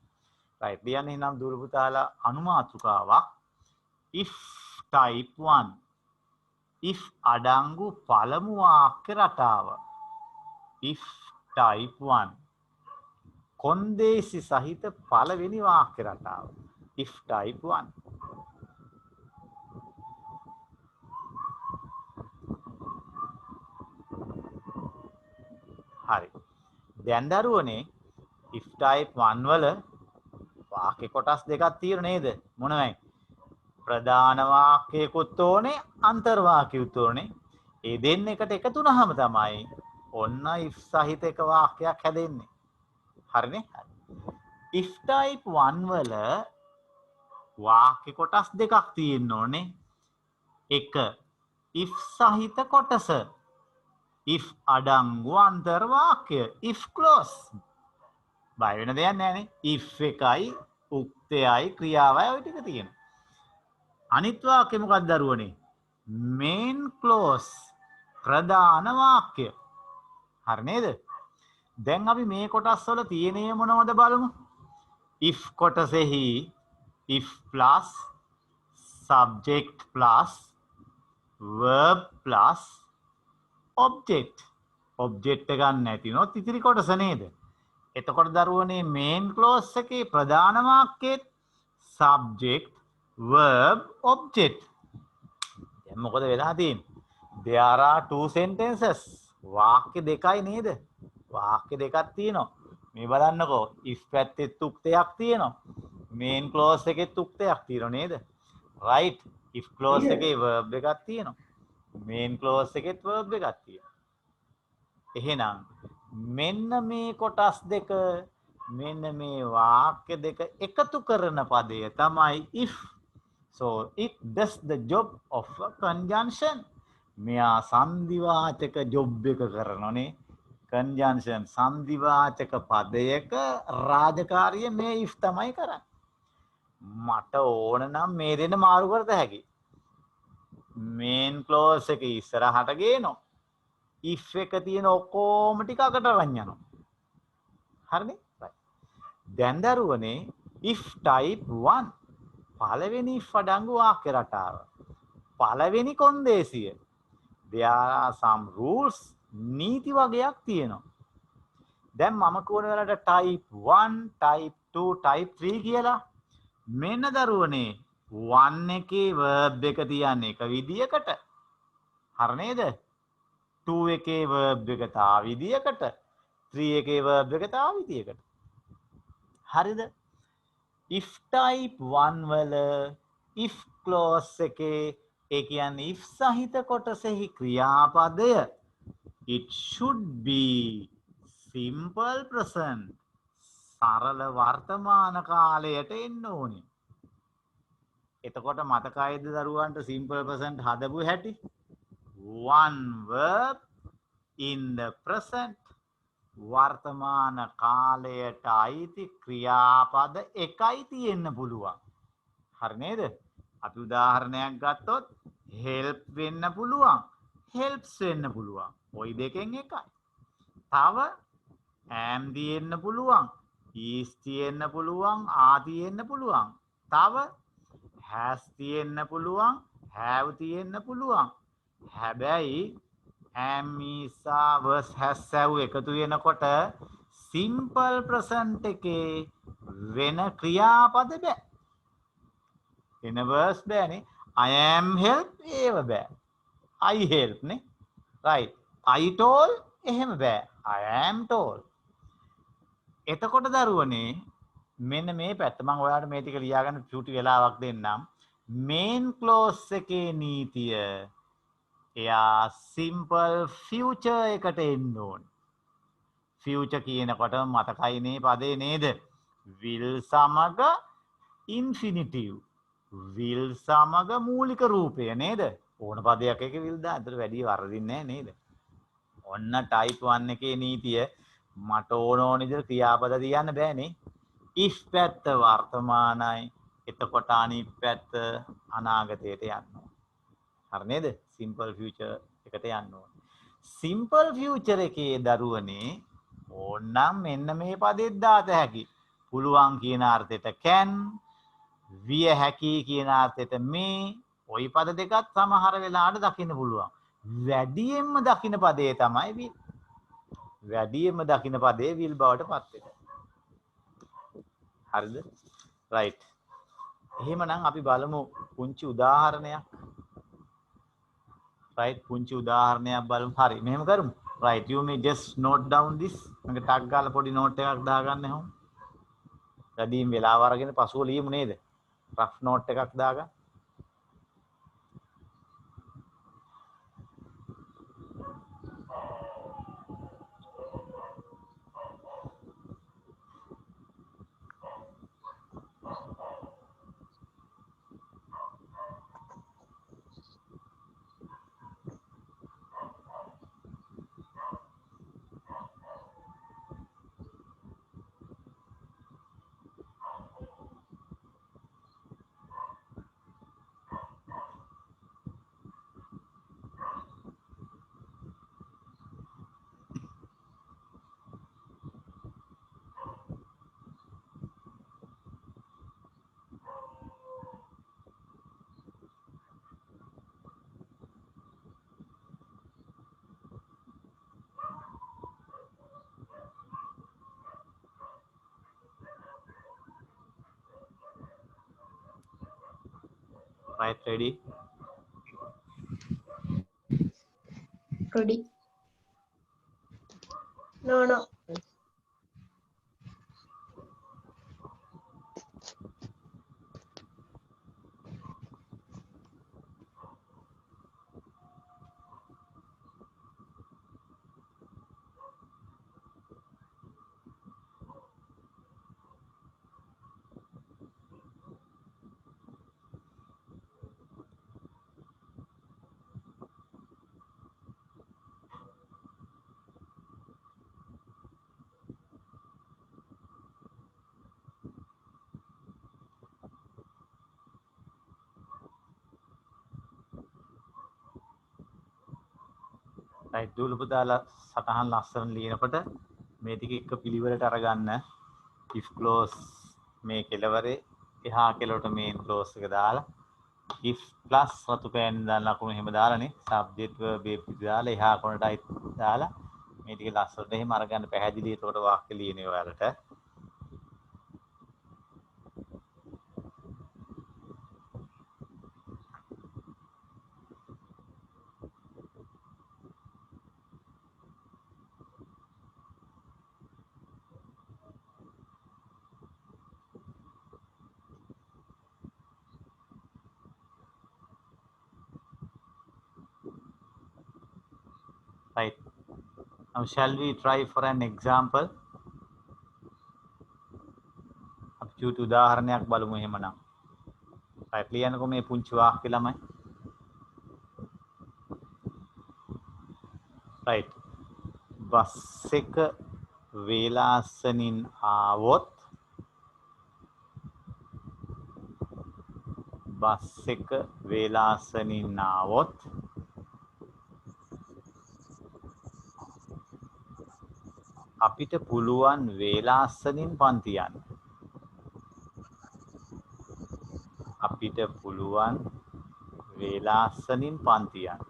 right ලියන්නේ නම් දුර පුතාලා අනුමාතෘකාවක් if type 1 if අඩංගු පළමු වාක්‍ය රටාව. if type 1 කොන්දේසි සහිත පළවෙනි වාක්‍ය රටාව. if type 1 හරි. දැන් දරුවනේ if type 1 වල වාක්‍ය කොටස් දෙකක් තියෙන නේද? මොනවයි? ප්‍රධාන වාක්‍යයකුත් ඕනේ අන්තර් වාක්‍යයකුත් ඕනේ. ඒ දෙන්න එකට එකතු වුනහම තමයි ඔන්න if සහිත එක වාක්‍යයක් හැදෙන්නේ. හරිනේ? if type 1 වල වාක්‍ය කොටස් දෙකක් තියෙන්න ඕනේ. එක if සහිත කොටස. if අඩංගු අන්තර් වාක්‍ය. if clause. බය වෙන දෙයක් නැහැනේ. if එකයි උක්තයයි ක්‍රියාවයි ඔය ටික තියෙනවා. අනිත් වාක්‍ය මොකක්ද දරුවනේ? main clause ප්‍රධාන වාක්‍ය. හරි නේද? දැන් අපි මේ කොටස් වල තියෙනේ මොනවද බලමු. if කොටසෙහි if plus subject plus verb plus object. object එක ගන්න නැතිනොත් ඉතිරි කොටස නේද? එතකොට දරුවනේ main clause එකේ ප්‍රධාන වාක්‍යෙත් subject verb object. දැන් මොකද වෙලා තියෙන්නේ? there are two sentences. වාක්‍ය දෙකයි නේද? වාක්‍ය දෙකක් තියෙනවා. මේ බලන්නකෝ if පැත්තේ උක්තයක් තියෙනවා. main clause එකේ උක්තයක් තියෙනවා නේද? right. if clause එකේ verb එකක් තියෙනවා. main clause එකේ verb එකක් තියෙනවා. එහෙනම් මෙන්න මේ කොටස් දෙක මෙන්න මේ වාක්‍ය දෙක එකතු කරන පදය තමයි if. so it does the job of a conjunction. මෙයා සංදිවාචක ජොබ් එක කරනනේ. conjunction සංදිවාචක පදයක රාජකාරිය මේ if තමයි කරන්නේ. මට ඕන නම් මේ දෙන්න මාරු කරත හැකි. main clause එක ඉස්සරහට ගේනවා. if එක තියෙන ඔක්කොම ටික අකට අරන් යනවා. හරිනේ? දැන් දරුවනේ if type 1 පළවෙනි if අඩංගු වාක්‍ය රටාව. පළවෙනි කොන්දේසිය. there are some rules නීති වගයක් තියෙනවා. දැන් මම කියවන වෙලාවට type 1, type 2, type 3 කියලා. මෙන්න දරුවනේ 1 එකේ verb එක තියන්නේ එක විදියකට. හරි නේද? 2 එකේ verb එක තා විදියකට. 3 එකේ verb එක තා විදියකට. හරිද? if type 1 වල if clause එකේ ඒ කියන්නේ if සහිත කොටසෙහි ක්‍රියාපදය it should be simple present. සරල වර්තමාන කාලයට එන්න ඕනේ. එතකොට මතකයිද දරුවන්ට simple present හදපු හැටි? one verb in the present. වර්තමාන කාලයට අයිති ක්‍රියාපද එකයි තියෙන්න පුළුවන්. හරි නේද? අපි උදාහරණයක් ගත්තොත් help වෙන්න පුළුවන්, helps වෙන්න පුළුවන්. ওই දෙකෙන් එකයි. තව am තියෙන්න පුළුවන්, is තියෙන්න පුළුවන්, are තියෙන්න පුළුවන්. තව has තියෙන්න පුළුවන්, have තියෙන්න පුළුවන්. හැබැයි am, is, are, was, has, have එකතු වෙනකොට simple present එකේ වෙන ක්‍රියාපද බෑ. වෙන verbs බෑනේ. I am help ඒව බෑ. I help නේ. right. I told එහෙම බෑ. I am told. එතකොට දරුවනේ මෙන්න මේ පැත්ත මම ඔයාලට මේ ටික ලියාගන්න චූටි වෙලාවක් දෙන්නම්. main clause එකේ නීතිය එයා simple future එකට එන්න ඕනේ. future කියනකොට මතකයිනේ පදේ නේද? will සමග infinitive. will සමග මූලික රූපය නේද? ඕන පදයක් එක will දාන්න. ඒතර වැඩි වරදින්නේ නැහැ නේද? ඔන්න type 1 එකේ නීතිය මට ඕන විදිහට ක්‍රියාපද තියන්න බෑනේ. if පැත්ත වර්තමානයි. එතකොට අනිත් පැත්ත අනාගතයට යනවා. හරි නේද? simple future එකට යන්න ඕනේ. simple future එකේ දරුවනේ ඕනනම් මෙන්න මේ පදෙත් දාත හැකි. පුළුවන් කියන අර්ථයට can, විය හැකි කියන අර්ථයට මේ. ওই පද දෙකත් සමහර වෙලාවට දකින්න පුළුවන්. වැඩියෙන්ම දකින්න පදේ තමයි will. වැඩියෙන්ම දකින්න පදේ will බවට පත් වෙනවා. හරිද? right. එහෙමනම් අපි බලමු පුංචි උදාහරණයක්. right. පුංචි උදාහරණයක් බලමු. හරි. මෙහෙම කරමු. right, you may just note down this. මගේ ටග් ගාලා පොඩි note එකක් දාගන්න හැම. වැඩිම වෙලාව අරගෙන පසුව ලියමු නේද? rough note එකක් දාගන්න. Right, ready? Ready? No. right, දූලප දාලා සටහන් ලස්සන ලියනකොට මේ ටික එක පිළිවෙලට අරගන්න. if close මේ කෙලවරේ එහා කෙලවට main close එක දාලා if plus රතු පෑන් දාලා ලකුණු එහෙම දාලානේ subject verb දාලා එහා කොනටයි දාලා මේ ටික ලස්සනට එහෙම අරගන්න පැහැදිලි. ඒකට වාක්‍ය ලියන්නේ ඔයාලට. right, now shall we try for an example? අපි චූටි උදාහරණයක් බලමු එහෙමනම්. right, ලියන්නකො මේ පුංචි වාක්‍ය ළමයි. right, බස් එක වේලාසනින් ආවොත් බස් එක වේලාසනින් ආවොත් අපිට පුළුවන් වේලාසනින් පන්ති යන්න. අපිට පුළුවන් වේලාසනින් පන්ති යන්න.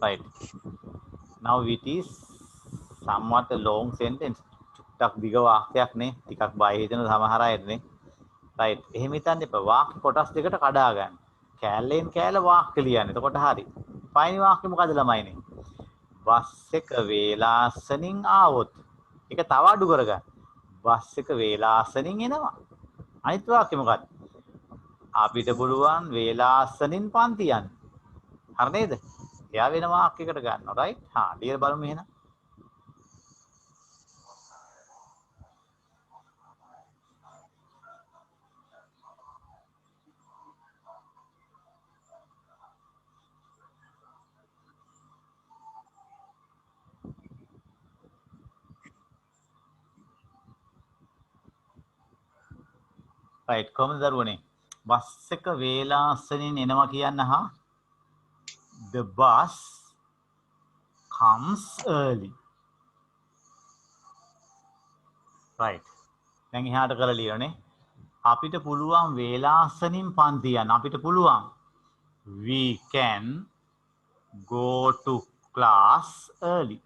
right, now it is somewhat a long sentence. චුට්ටක් දිග වාක්‍යයක් නේ. ටිකක් බය හිතෙන සමහර අය නේ. right, එහෙම හිතන්න එපා. වාක්‍ය කොටස් දෙකට කඩා ගන්න. කෑල්ලෙන් කෑල්ල වාක්‍ය ලියන්න. එතකොට හරි. පළවෙනි වාක්‍ය මොකද ළමයිනේ? බස් එක වේලාසනින් ආවොත්. ඒක තව අඩු කරගන්න. බස් එක වේලාසනින් එනවා. අනිත් වාක්‍ය මොකක්ද? අපිට පුළුවන් වේලාසනින් පන්ති යන්න. හරි නේද? එයා වෙන වාක්‍යයකට ගන්නවා. right? ලියලා බලමු එහෙනම්. right, කොහොමද දරුවනේ? බස් එක වේලාසනින් එනවා කියන්න හා the bus comes early. right, දැන් එහාට කරලා ලියන්නේ අපිට පුළුවන් වේලාසනින් පන්ති යන්න. අපිට පුළුවන් we can go to class early.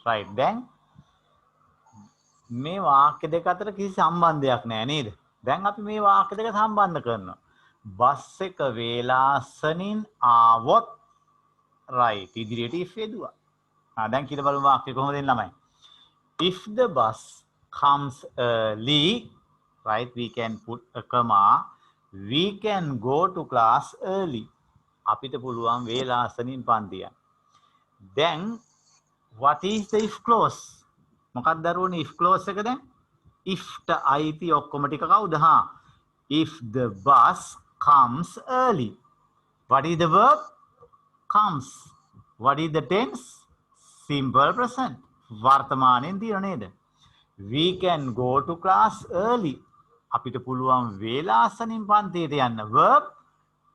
right, then මේ වාක්‍ය දෙක අතර කිසි සම්බන්ධයක් නැහැ නේද? දැන් අපි මේ වාක්‍ය දෙක සම්බන්ධ කරනවා. බස් එක වේලාසනින් ආවොත් right ඉදිරියට if යෙදුවා. දැන් කියලා බලමු වාක්‍ය කොහොමද එන්නේ ළමයි. If the bus comes early, right, we can put a comma, we can go to class early. අපිට පුළුවන් වේලාසනින් පන්ති යන්න. Then what is the if clause? මොකක්ද දරුවනේ if clause එක දැන්? if ට අයිති ඔක්කොම ටික කවුද? if the bus comes early. What is the verb? comes. What is the tense? simple present. වර්තමානයෙන් තියෙන නේද? we can go to class early. අපිට පුළුවන් වේලාසනින් පන්තියට යන්න. verb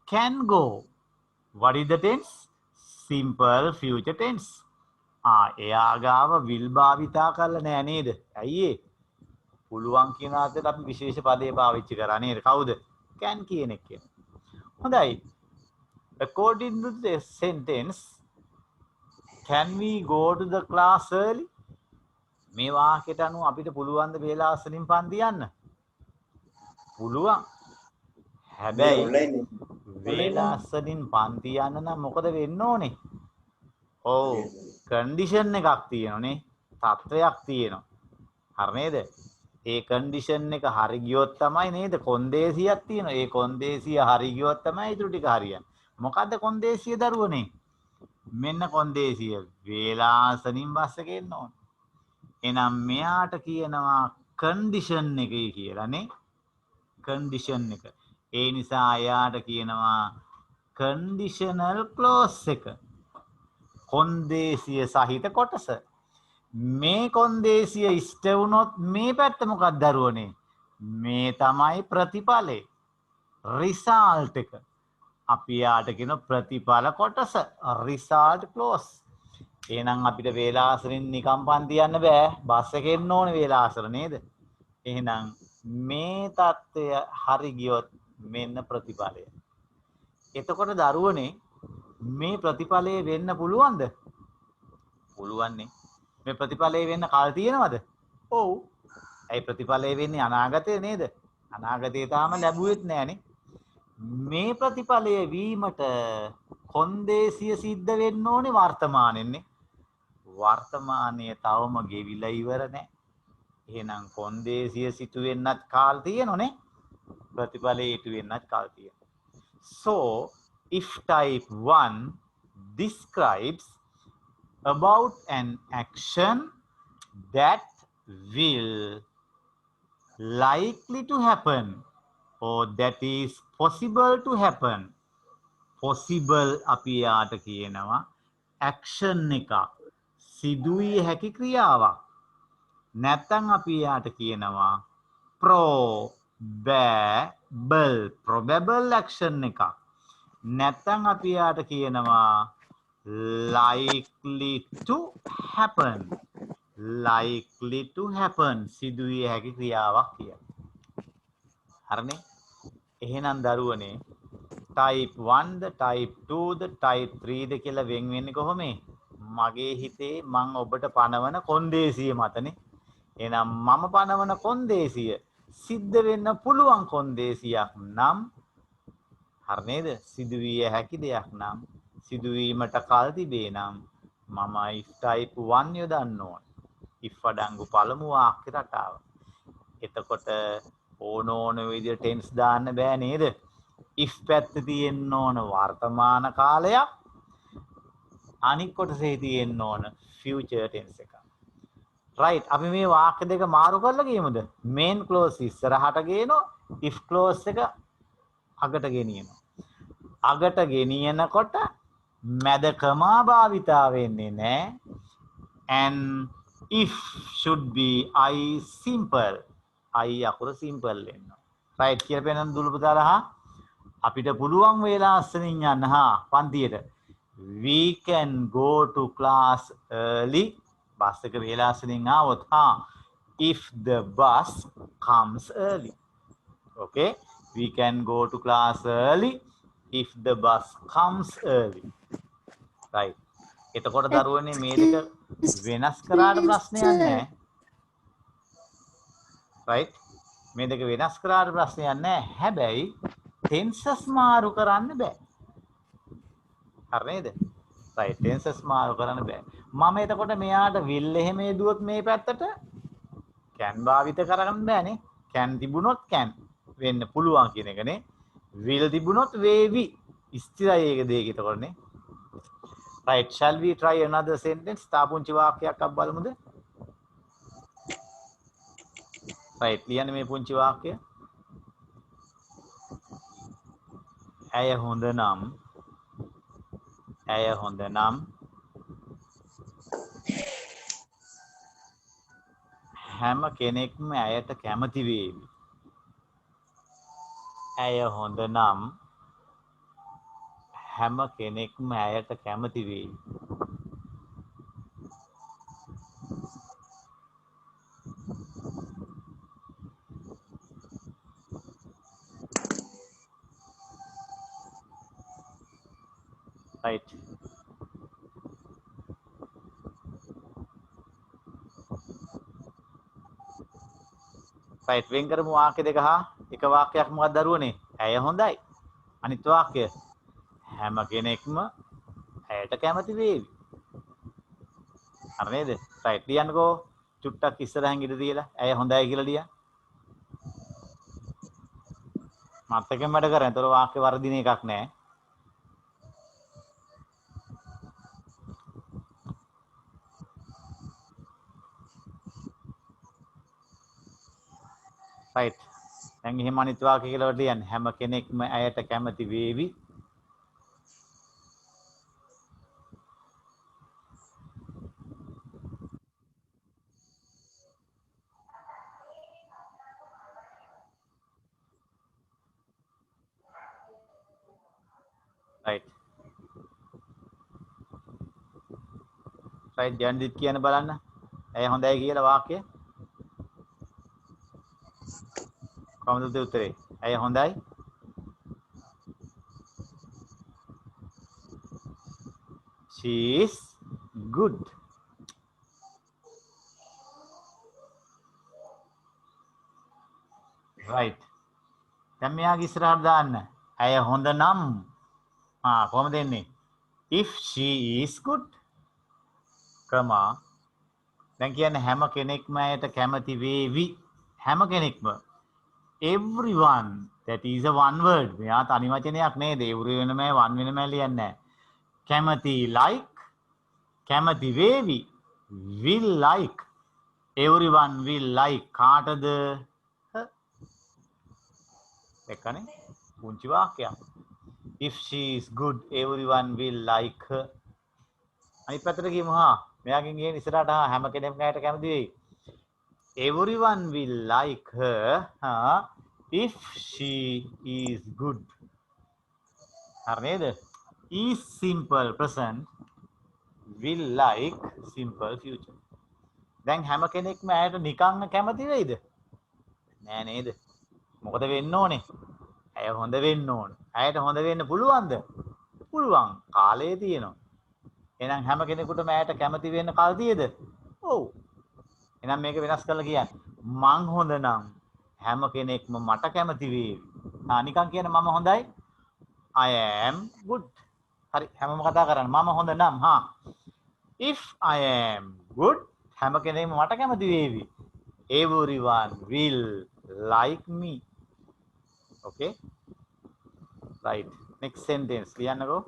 can go. What is the tense? simple future tense. එයා ගාව will භාවිතා කරලා නෑ නේද? ඇයි ඒ? පුළුවන් කියන අතට අපි විශේෂ පදේ පාවිච්චි කරා නේද? කවුද? can කියන එක කියන. හොඳයි. according to the sentence, can we go to the class early? මේ වාක්‍යයට අනුව අපිට පුළුවන් ද වේලාසනින් පන්ති යන්න? පුළුවන්. හැබැයි වේලාසනින් පන්ති යන්න නම් මොකද වෙන්න ඕනේ? ඔව් කන්ඩිෂන් එකක් තියෙනනේ. තත්වයක් තියෙනවා. හරි නේද? ඒ කන්ඩිෂන් එක හරි ගියොත් තමයි නේද කොන්දේසියක් තියෙනවා. ඒ කොන්දේසිය හරි ගියොත් තමයි ඊටු ටික හරියන්නේ. මොකද්ද කොන්දේසිය දරුවනේ? මෙන්න කොන්දේසිය වේලාසනින් බස් එක එන්න ඕනේ. එහෙනම් මෙයාට කියනවා කන්ඩිෂන් එකයි කියලානේ. කන්ඩිෂන් එක. ඒ නිසා එයාට කියනවා කන්ඩිෂනල් ක්ලෝස් එක. කොන්දේසිය සහිත කොටස. මේ කොන්දේසිය ඉෂ්ට වුණොත් මේ පැත්ත මොකක්ද දරුවනේ? මේ තමයි ප්‍රතිඵලය. රිසල්ට් එක. අපි යාට කියන ප්‍රතිඵල කොටස රිසල්ට් ක්ලෝස්. එහෙනම් අපිට වේලාසනින් නිකම් පන්ති යන්න බෑ. බස් එකේ එන්න ඕනේ වේලාසර නේද? එහෙනම් මේ தত্ত্বය හරි ගියොත් මෙන්න ප්‍රතිඵලය. එතකොට දරුවනේ මේ ප්‍රතිඵලය වෙන්න පුළුවන්ද? පුළුවන්නේ. මේ ප්‍රතිඵලය වෙන්න කල් තියෙනවද? ඔව්. ඒ ප්‍රතිඵලය වෙන්නේ අනාගතේ නේද? අනාගතේ තාම ලැබුවෙත් නෑනේ. මේ ප්‍රතිඵලය වීමට කොන්දේසිය සිද්ධ වෙන්න ඕනේ වර්තමානෙන්නේ. වර්තමානයේ තවම ගෙවිලා ඉවර නෑ. එහෙනම් කොන්දේසිය සිටු වෙන්නත් කාල තියෙනෝනේ. ප්‍රතිඵලය ඊට වෙන්නත් කාල තියෙනවා. So if type 1 describes about an action that will likely to happen or that is possible to happen. possible අපි යාට කියනවා action එකක්. සිදුවිය හැකි ක්‍රියාවක්. නැත්නම් අපි යාට කියනවා probable action එකක්. නැත්නම් අපි යාට කියනවා likely to happen. likely to happen සිදුවිය හැකි ක්‍රියාවක් කියලා. හරිනේ? එහෙනම් දරුවනේ type 1 ද type 2 ද type 3 ද කියලා වෙන් වෙන්නේ කොහොමද? මගේ හිතේ මම ඔබට පනවන කොන්දේසිය මතනේ. එහෙනම් මම පනවන කොන්දේසිය සිද්ධ වෙන්න පුළුවන් කොන්දේසියක් නම් හරි නේද? සිදුවිය හැකි දෙයක් නම් සිදුවීමට කල් තිබේ නම් මම if type 1 යොදන්න ඕන. if අඩංගු පළමු වාක්‍ය රටාව. එතකොට ඕන විදිහට ටෙන්ස් දාන්න බෑ නේද? if පැත්තේ තියෙන්න ඕන වර්තමාන කාලයක්. අනික් කොටසේ තියෙන්න ඕන future tense එකක්. right අපි මේ වාක්‍ය දෙක මාරු කරලා ගියමුද? main clause ඉස්සරහට ගේනවා if clause එක අගට ගෙනියනවා. අගට ගෙනියනකොට මැද කමා භාවිතා වෙන්නේ නැහැ. and if should be I simple. I අකුර simple වෙන්න. right කියලා පෙන්නන දුලු පුතාලා අපිට පුළුවන් වේලාසනින් යන්න පන්තියට. we can go to class early. Bus එක වේලාසනින් ආවොත් if the bus comes early. okay we can go to class early if the bus comes early. right එතකොට දරුවනේ මේ දෙක වෙනස් කරාට ප්‍රශ්නයක් නැහැ. right මේ දෙක වෙනස් කරාට ප්‍රශ්නයක් නැහැ. හැබැයි ටෙන්සස් මාරු කරන්න බෑ. හරි නේද? right ටෙන්සස් මාරු කරන්න බෑ. මම එතකොට මෙයාට will එහෙම යදුවොත් මේ පැත්තට can භාවිත කරගන්න බෑනේ. can තිබුණොත් can වෙන්න පුළුවන් කියන එකනේ. will තිබුණොත් වේවි. ස්ථිරයි ඒක දෙයක එතකොටනේ. right shall we try another sentence? තා පුංචි වාක්‍යයක් අත් බලමුද? right ලියන්න මේ පුංචි වාක්‍යය. ඇය හොඳ නම් හැම කෙනෙක්ම ඇයට කැමති වේවි. ඇය හොඳ නම් හැම කෙනෙක්ම ඇයට කැමති වේවි. right right වෙන් කරමු වාක්‍ය දෙක හා එක වාක්‍යයක් මොකක්ද දරුවනේ? ඇය හොඳයි. අනිත් වාක්‍ය හැම කෙනෙක්ම ඇයට කැමති වේවි. හරි නේද? right ලියන්නකෝ. චුට්ටක් ඉස්සරහින් ඉඳ තියලා ඇය හොඳයි කියලා ලියන්න. මතකෙන් වැඩ කරන්නේ. ඒතර වාක්‍ය වර්ධින එකක් නෑ. right දැන් එහෙම අනිත් වාක්‍ය කියලා ලියන්න. හැම කෙනෙක්ම ඇයට කැමති වේවි. right right ජයන්දිත් කියන බලන්න. ඇය හොඳයි කියලා වාක්‍ය. කොහොමද උත්තරේ? ඇය හොඳයි. she is good. right දැන් මෙයාගේ ඉස්සරහට දාන්න. ඇය හොඳ නම් කොහොමද එන්නේ? if she is good comma දැන් කියන්නේ හැම කෙනෙක්ම ඇයට කැමති වේවි. හැම කෙනෙක්ම everyone that is a one word. මෙයා තනි වචනයක් නේද? every වෙනම one වෙනම ලියන්නේ නැහැ. කැමති like කැමති වේවි will like everyone will like කාටද? එක්කනේ පුංචි වාක්‍යයක්. if she is good everyone will like her. අනිත් පැත්තට ගියමු මෙයාගෙන් ගිහින් ඉස්සරහට හැම කෙනෙක්ම ඇයට කැමති වෙයි. everyone will like her if she is good. හරි නේද? is simple present will like simple future. දැන් හැම කෙනෙක්ම ඇයට නිකන් කැමති වෙයිද? නෑ නේද? මොකද වෙන්න ඕනේ? ඇය හොඳ වෙන්න ඕන. ඇයට හොඳ වෙන්න පුළුවන්ද? පුළුවන්. කාලය තියෙනවා. එහෙනම් හැම කෙනෙකුටම ඇයට කැමති වෙන්න කල් තියෙද? ඔව්. එහෙනම් මේක වෙනස් කරලා කියන්න. මං හොඳ නම් හැම කෙනෙක්ම මට කැමති වේවි. නිකන් කියන මම හොඳයි. I am good. හරි හැමෝම කතා කරන්නේ මම හොඳ නම් if I am good හැම කෙනෙක්ම මට කැමති වේවි. everyone will like me. okay right next sentence ලියන්නකෝ.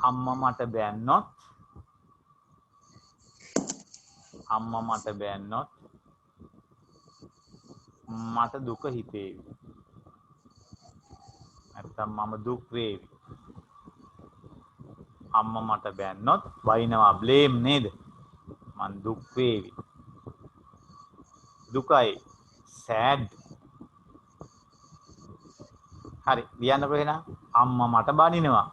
අම්මා මට බැන්නොත් මට දුක හිතේවි. නැත්තම් මම දුක් වේවි. අම්මා මට බැන්නොත් වයින්නවා blame නේද? මං දුක් වේවි. දුකයි sad. හරි ලියන්නකෝ එහෙනම් අම්මා මට බනිනවා.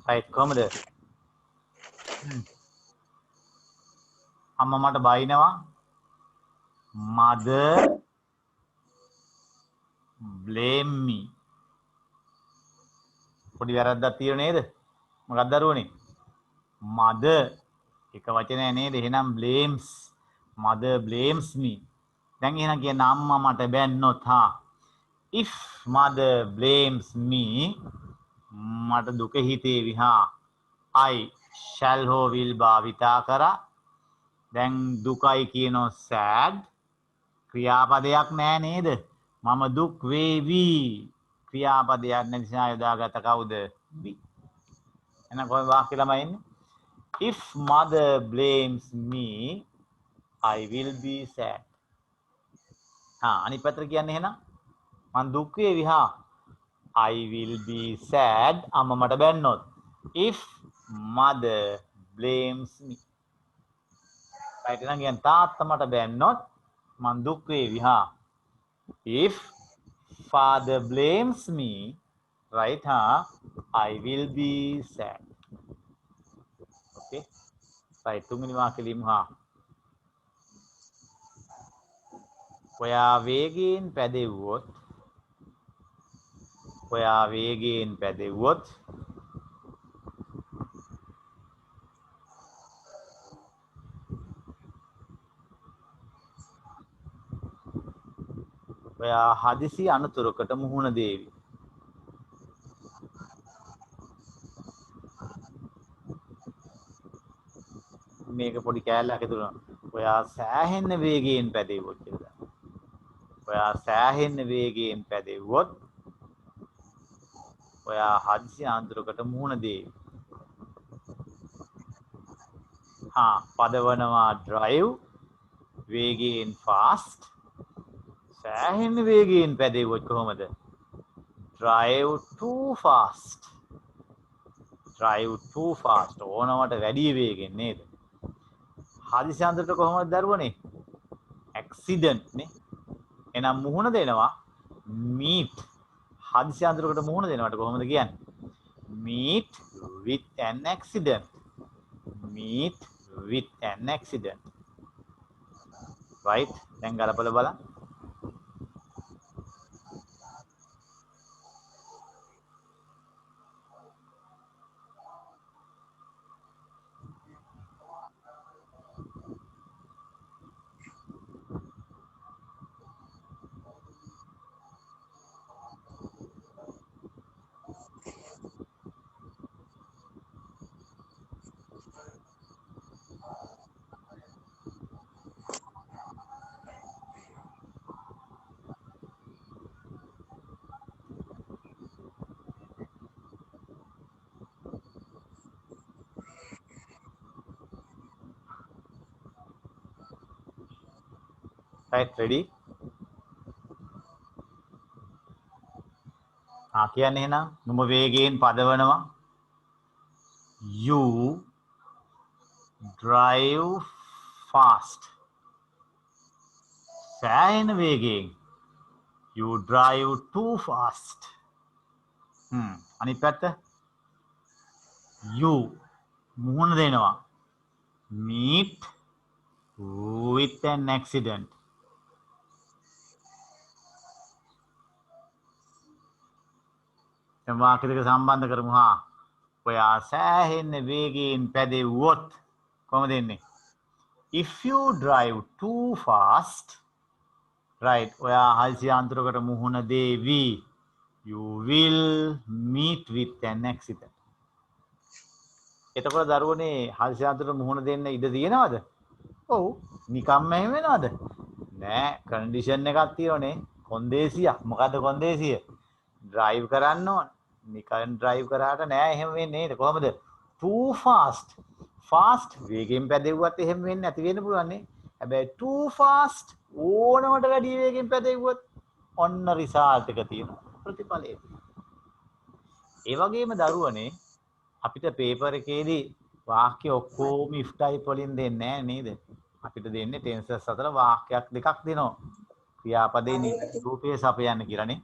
right කොහමද අම්මා මට බයිනවා mother blame me පොඩි වැරද්දක් තියෙන නේද මොකක්ද දරුවනේ mother එක වචනය නේද එහෙනම් blames mother blames me දැන් එහෙනම් කියන්න අම්මා මට බැන්නොත් හා if mother blames me මට දුක හිතේවි හා I shall හෝ will භාවිතා කරා දැන් දුකයි කියනෝ sad ක්‍රියාපදයක් නෑ නේද මම දුක් වේවි ක්‍රියාපදයක් නැති නිසා යොදාගත කවුද be එහෙනම් කොහොමද වාක්‍ය ළමයි එන්නේ if mother blames me I will be sad අනිත් පැත්තට කියන්නේ එහෙනම් මං දුක් වේවි හා I will be sad අම්මා මට බැන්නොත් if mother blames me right එහෙනම් කියන්නේ තාත්තා මට බැන්නොත් මං දුක් වේවි හා if father blames me right I will be sad okay right තුන්වෙනි වාක්‍යෙ ලියමු ඔයා වේගයෙන් පැදෙව්වොත් ඔයා වේගයෙන් පැදෙව්වොත් ඔයා හදිසි අනතුරකට මුහුණ දේවි මේක පොඩි කෑල්ලක් ඇතුළේ ඔයා සෑහෙන්න වේගයෙන් පැදෙව්වොත් කියලා ඔයා සෑහෙන්න වේගයෙන් පැදෙව්වොත් ඔයා හදිසි අනතුරකට මුහුණ දේවි පදවනවා drive වේගයෙන් fast සෑහෙන්න වේගයෙන් පැදෙව්වොත් කොහොමද drive too fast ඕනවට වැඩි වේගෙන් නේද හදිසි අනතුරට කොහොමද දරුවනේ accident නේ එහෙනම් මුහුණ දෙනවා meet හදිසි අනතුරකට මුහුණ දෙනවට කොහොමද කියන්නේ meet with an accident right දැන් ගලපලා බලන්න right ready කියන්නේ එහෙනම් නුඹ වේගයෙන් පදවනවා you drive fast සෑහෙන වේගයෙන් you drive too fast අනිත් පැත්ත you මුහුණ දෙනවා meet with an accident වාක්‍ය දෙක සම්බන්ධ කරමු ඔයා සෑහෙන්න වේගයෙන් පැදෙව්වොත් කොහොමද එන්නේ if you drive too fast right ඔයා හදිසි අනතුරකට මුහුණ දේවි you will meet with an accident එතකොට දරුවනේ හදිසි අනතුරට මුහුණ දෙන්න ඉඩ තියෙනවද ඔව් නිකම්ම එහෙම වෙනවද නෑ කන්ඩිෂන් එකක් තියෙනනේ කොන්දේසියක් මොකද්ද කොන්දේසිය drive කරන්න ඕන නිකන් drive කරාට නෑ එහෙම වෙන්නේ නේද කොහමද too fast වේගෙන් පැදෙව්වත් එහෙම වෙන්නේ නැති වෙන්න පුළුවන් නේ හැබැයි too fast ඕනවට වැඩි වේගෙන් පැදෙව්වොත් ඔන්න රිසල්ට් එක තියෙනවා ප්‍රතිඵලය ඒ වගේම දරුවනේ අපිට පේපර් එකේදී වාක්‍ය ඔක්කොම if type වලින් දෙන්නේ නැහැ නේද අපිට දෙන්නේ ටෙන්සස් අතර වාක්‍යයක් දෙකක් දෙනවා ක්‍රියාපදේ රූපයේ සපයන්න කියලානේ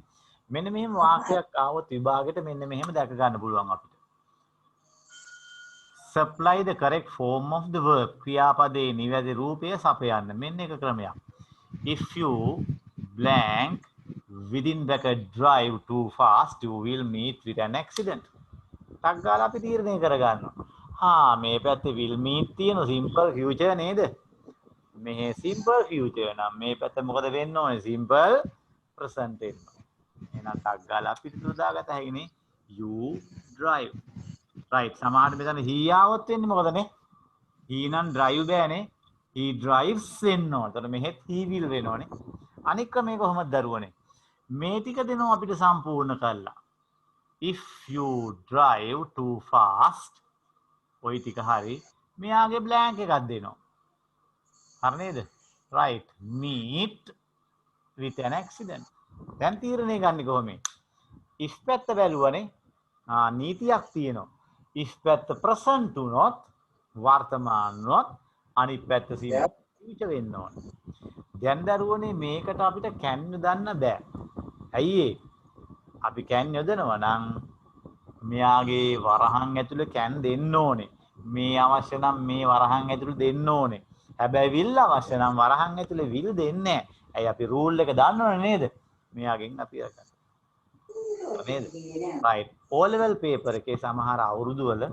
මෙන්න මෙහෙම වාක්‍යයක් ආවොත් විභාගෙට මෙන්න මෙහෙම දැක ගන්න පුළුවන් අපිට supply the correct form of the verb. ක්‍රියාපදයේ නිවැරදි රූපය සපයන්න. මෙන්න එක ක්‍රමයක්. If you blank within bracket drive too fast, you will meet with an accident. ටක් ගාලා අපි තීරණය කරගන්නවා. මේ පැත්තේ will meet තියෙන simple future නේද? මෙහි simple future නම් මේ පැත්ත මොකද වෙන්න ඕනේ? simple present වෙන්න ඕනේ. එහෙනම් ටක් ගාලා අපි පිටුර දාගත හැකිනේ. you drive. right. සමහරට මෙතන he ආවොත් වෙන්නේ මොකදනේ? he නම් drive බෑනේ. he drives වෙන්න ඕනේ. එතකොට මෙහෙත් he will වෙනෝනේ. අනික ක්‍රමය කොහොමද දරුවනේ? මේ ටික දෙනවා අපිට සම්පූර්ණ කරලා. if you drive too fast, ඔය ටික හරි. මෙයාගේ blank එකක් දෙනවා. හරි නේද? right. meet with an accident. දැන් තීරණය ගන්න කොහොමද? if පැත්ත බැලුවනේ නීතියක් තියෙනවා. if පැත්ත present වුණොත් වර්තමාන වුණොත් අනිත් පැත්ත future වෙන්න ඕනේ. දැන් දරුවනේ මේකට අපිට can යොදන්න බෑ. ඇයි ඒ? අපි can යොදනවා නම් මෙයාගේ වරහන් ඇතුලේ can දෙන්න ඕනේ. මේ අවශ්‍ය නම් මේ වරහන් ඇතුලේ දෙන්න ඕනේ. හැබැයි will අවශ්‍ය නම් වරහන් ඇතුලේ will දෙන්නේ නැහැ. ඇයි අපි rule එක දන්නවනේ නේද? මෙයාගෙන් අපි අරගන්න. නේද? right. O level paper එකේ සමහර අවුරුදු වල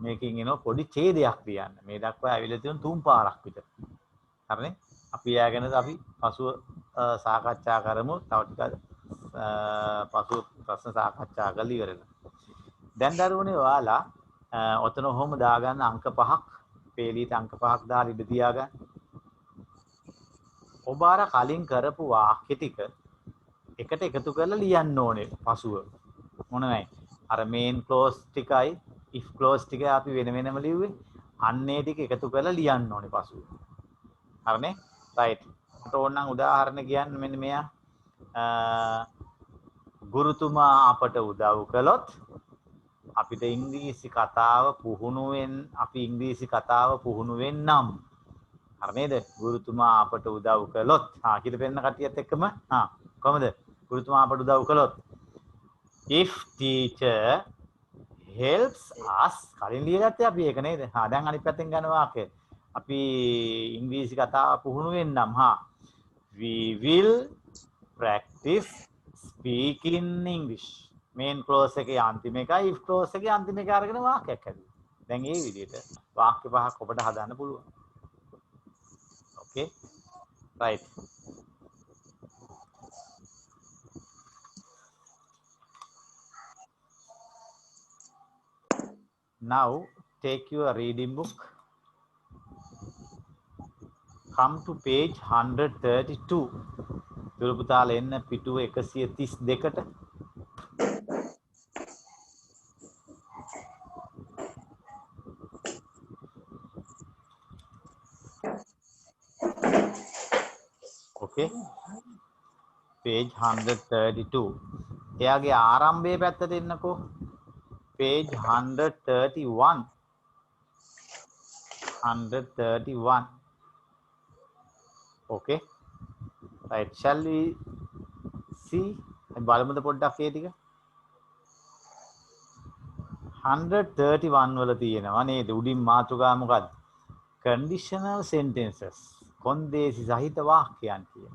මේකෙන් එන පොඩි ඡේදයක් ලියන්න. මේ දක්වා ඇවිල්ලා තියෙන 3 පාරක් විතර. හරිනේ? අපි යාගෙන අපි පසුව සාකච්ඡා කරමු. තව ටිකක් පසුව ප්‍රශ්න සාකච්ඡා කරලා ඉවරලා. දැන් දරුවනේ ඔයාලා ඔතන ඔහොම දාගන්න අංක 5ක් පේලියට අංක 5ක් දාලා ඉඳ තියාගන්න. ඔබ අර කලින් කරපු වාක්‍ය ටික එකට එකතු කරලා ලියන්න ඕනේ පසුව. මොනවයි? අර main clause ටිකයි if clause ටිකයි අපි වෙන වෙනම ලිව්වේ. අන්නේ ටික එකතු කරලා ලියන්න ඕනේ පසුව. හරිනේ? right. මට ඕනනම් උදාහරණ කියන්න මෙන්න මෙයා. ගුරුතුමා අපට උදව් කළොත් අපිට ඉංග්‍රීසි කතාව පුහුණු වෙන්නම්. හරි නේද? ගුරුතුමා අපට උදව් කළොත් කියලා පෙන්න කටියත් එක්කම කොහමද? ගුරුතුමා අපට උදව් කළොත් if teacher helps us කලින් ලියගත්තේ අපි ඒක නේද? දැන් අනිත් පැත්තෙන් ගන්න වාක්‍යය. අපි ඉංග්‍රීසි කතාව පුහුණු වෙන්නම්. we will practice speaking English. main clause එකේ අන්තිම එකයි if clause එකේ අන්තිම එක අරගෙන වාක්‍යයක් හැදුවා. දැන් මේ විදිහට වාක්‍ය පහක් ඔබට හදන්න පුළුවන්. okay. right. now take your reading book. come to page 132. දුරපුතාල එන්න පිටුව 132ට. okay. page 132. එයාගේ ආරම්භයේ පැත්තට එන්නකෝ. page 131. 131. okay. right. shall we see? බලමුද පොඩ්ඩක් ඒ ටික. 131 වල තියෙනවා නේද? උඩින් මාතෘකාව මොකද්ද? conditional sentences. කොන්දේසි සහිත වාක්‍යයන් කියන.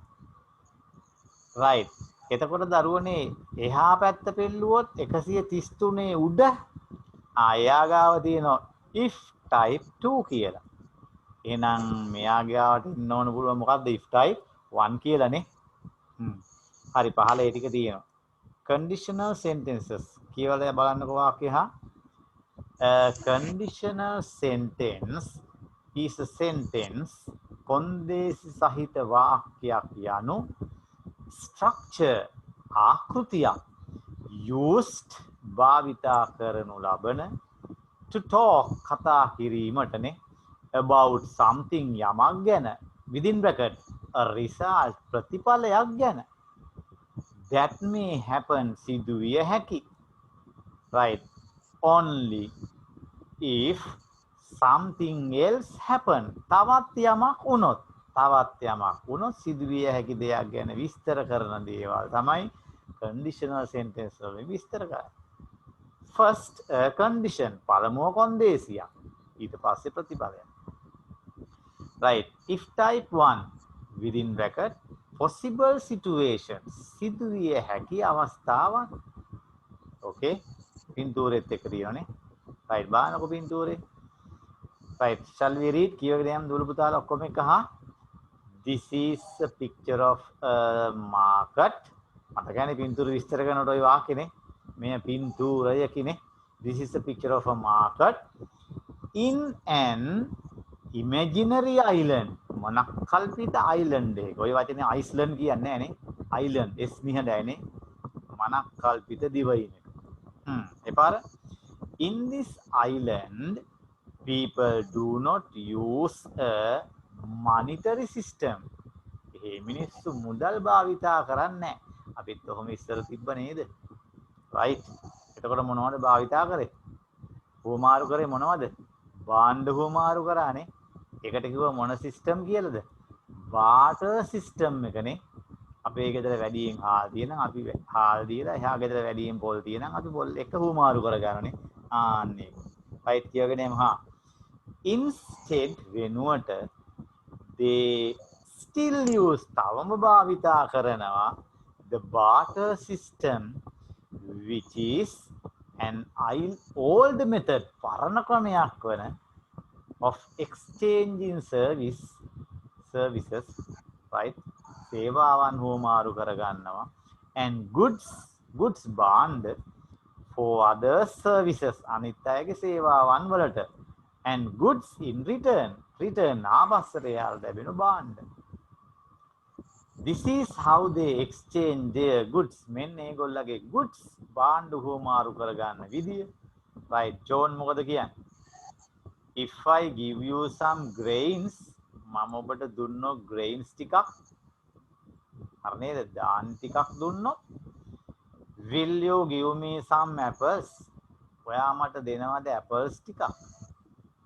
right. එතකොට දරුවනේ එහා පැත්ත පෙළුවොත් 133 උඩ එයා ගාව තියෙනවා if type 2 කියලා. එහෙනම් මෙයා ගාවට ඉන්න ඕන පුළුවන් මොකද්ද if type 1 කියලානේ. හරි පහල ඒ ටික තියෙනවා. conditional sentences කියවලා බලන්නකෝ වාක්‍ය a conditional sentence is a sentence කොන්දේසි සහිත වාක්‍යයක් යනු structure ආකෘතියක් used භාවිතා කරනු ලබන to talk කතා කිරීමටනේ about something යමක් ගැන within bracket a result ප්‍රතිඵලයක් ගැන that may happen සිදුවිය හැකි. right. only if something else happen තවත් යමක් වුණොත් සිදුවිය හැකි දෙයක් ගැන විස්තර කරන දේවල් තමයි conditional sentence වලින් විස්තර කරන්නේ. first condition පළමුව කොන්දේසියක් ඊට පස්සේ ප්‍රතිඵලය. Right. If type 1 within bracket possible situations සිදුවිය හැකි අවස්ථාවන්. Okay. පින්තූරෙත් එක තියෙනනේ. Right. බලන්නකො පින්තූරේ. Right. Shall we read? කියවගෙන යමු දුවල පුතාලා ඔක්කොම එක අහා. This is a picture of a market. මතකනේ පින්තූර විස්තර කරනකොට ඔය වාක්‍යනේ. මේ පින්තූරය කිනේ. This is a picture of a market in an imaginary island. මනක්කල්පිත island එක. ඔය වචනේ Iceland කියන්නේ නෑනේ. Island S නිහඬයිනේ. මනක්කල්පිත දිවයින එක. එපාර in this island people do not use a monetary system. මේ මිනිස්සු මුදල් භාවිතා කරන්නේ නැහැ. අපිත් ඔහොම ඉස්සර තිබ්බ නේද? right. එතකොට මොනවද භාවිතා කරේ? හුවමාරු කරේ මොනවද? භාණ්ඩ හුවමාරු කරානේ. ඒකට කිව්ව මොන සිස්ටම් කියලාද? barter system එකනේ. අපේ ගෙදර වැඩියෙන් හාල් තියෙනම් අපි හාල් දීලා එහා ගෙදර වැඩියෙන් පොල් තියෙනම් අපි පොල් එක හුවමාරු කරගන්නනේ. ආන්නේ. right කියවගෙන එමු හා. Instead වෙනුවට they still use තවම භාවිතා කරනවා the barter system which is an old method පරණ ක්‍රමයක් වන of exchanging services right සේවාවන් හුවමාරු කරගන්නවා and goods bond for other services අනිත් අයගේ සේවාවන් වලට and goods in return ආපස්සට යාල ලැබෙන බාණ්ඩ. This is how they exchange their goods. මෙන්න ඒගොල්ලගේ goods බාණ්ඩ හුවමාරු කරගන්න විදිය. right John මොකද කියන්නේ? If I give you some grains මම ඔබට දුන්නොත් grains ටිකක් හරි නේද? දාන් ටිකක් දුන්නොත් will you give me some apples? ඔයා මට දෙනවද apples ටිකක්?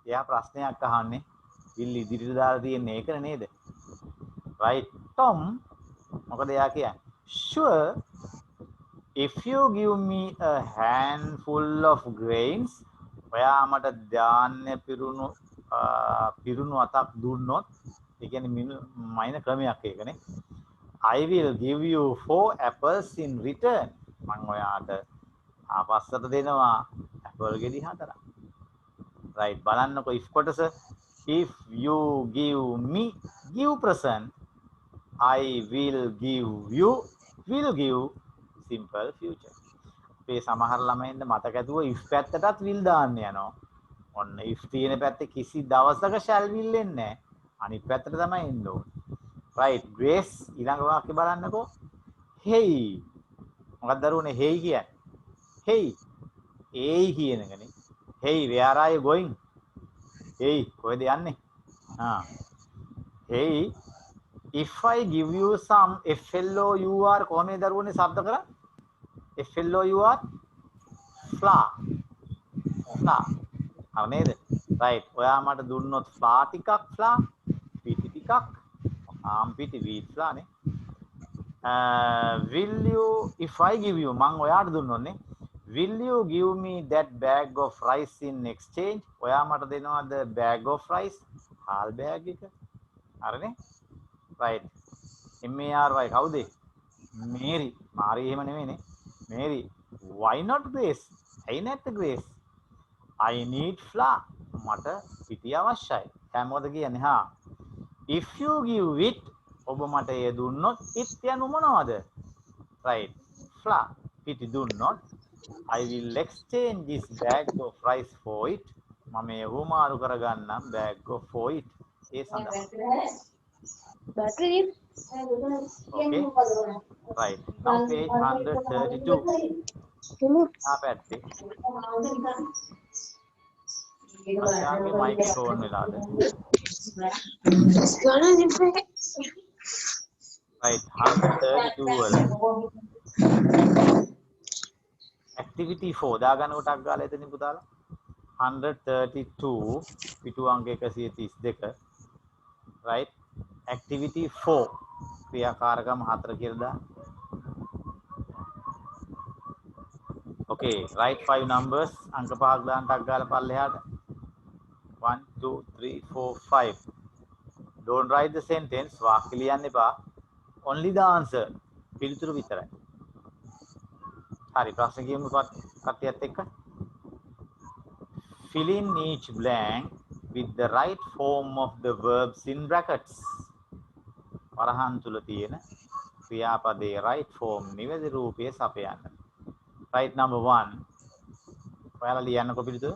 එයා ප්‍රශ්නයක් අහන්නේ. will ඉදිරියට දාලා තියෙන්නේ ඒකනේ නේද? right Tom මොකද එයා කියන්නේ? Sure if you give me a handful of grains ඔයා මට ධාන්‍ය පිරුණු අතක් දුන්නොත් ඒ කියන්නේ මයින ක්‍රමයක් ඒකනේ. I will give you 4 apples in return. මම ඔයාට ආපස්සට දෙනවා apple ගෙඩි 4ක්. right බලන්නකො if කොටස if you give me give present I will give simple future. මේ සමහර ළමයින්ද මතක ඇතුව if පැත්තටත් will දාන්න යනවා. ඔන්න if තියෙන පැත්තේ කිසි දවසක shall will එන්නේ නැහැ. අනිත් පැත්තට තමයි එන්න ඕනේ. right Grace ඊළඟ වාක්‍ය බලන්නකෝ. hey මොකක්ද දරුවනේ hey කියන්නේ? hey ඒ කියන එකනේ. hey where are you going? hey කොහෙද යන්නේ? hey if I give you some FLOUR කොහොමද දරුවනේ શબ્ද කරන්නේ? FLOUR flour. හරි නේද? right ඔයා මට දුන්නොත් flour ටිකක් flour පිටි ටිකක් පිටි wheat flour නේ. will you if I give you මං ඔයාට දුන්නොත්නේ will you give me that bag of rice in exchange? ඔයා මට දෙනවද bag of rice? හාල් බෑග් එක. හරිනේ? right MARY කවුද? මේරි. මාරි එහෙම නෙමෙයිනේ. මේරි. why not Grace? ඇයි නැත්te Grace? I need flour. මට පිටි අවශ්‍යයි. දැන් මොකද කියන්නේ? හා if you give it ඔබ මට එය දුන්නොත් it යනු මොනවද? right flour පිටි දුන්නොත් I will exchange this bag of rice for it. මම ඒ හුමාරු කරගන්නම් bag of for it. ඒ සඳහා battery okay right now page 132 පැත්තේ අයාගේ mic on වෙලාද? right 132 වල activity 4 දාගන්න කොටක් ගාලා එතනින් පුතාලා 132 පිටු අංක 132 right activity 4 ක්‍රියාකාරකම් 4 කියලා දාන්න. okay write 5 numbers අංක 5ක් දාන්න ටක් ගාලා පල්ලෙහාට 1 2 3 4 5 don't write the sentence වාක්‍ය ලියන්න එපා only the answer පිළිතුරු විතරයි හරි ප්‍රශ්න කියමු කට්ටියත් එක්ක fill in each blank with the right form of the verbs in brackets වරහන් තුල තියෙන ක්‍රියාපදයේ right form නිවැරදි රූපයේ සපයන්න right number 1 ඔයාලා ලියන්නකො පිළිතුර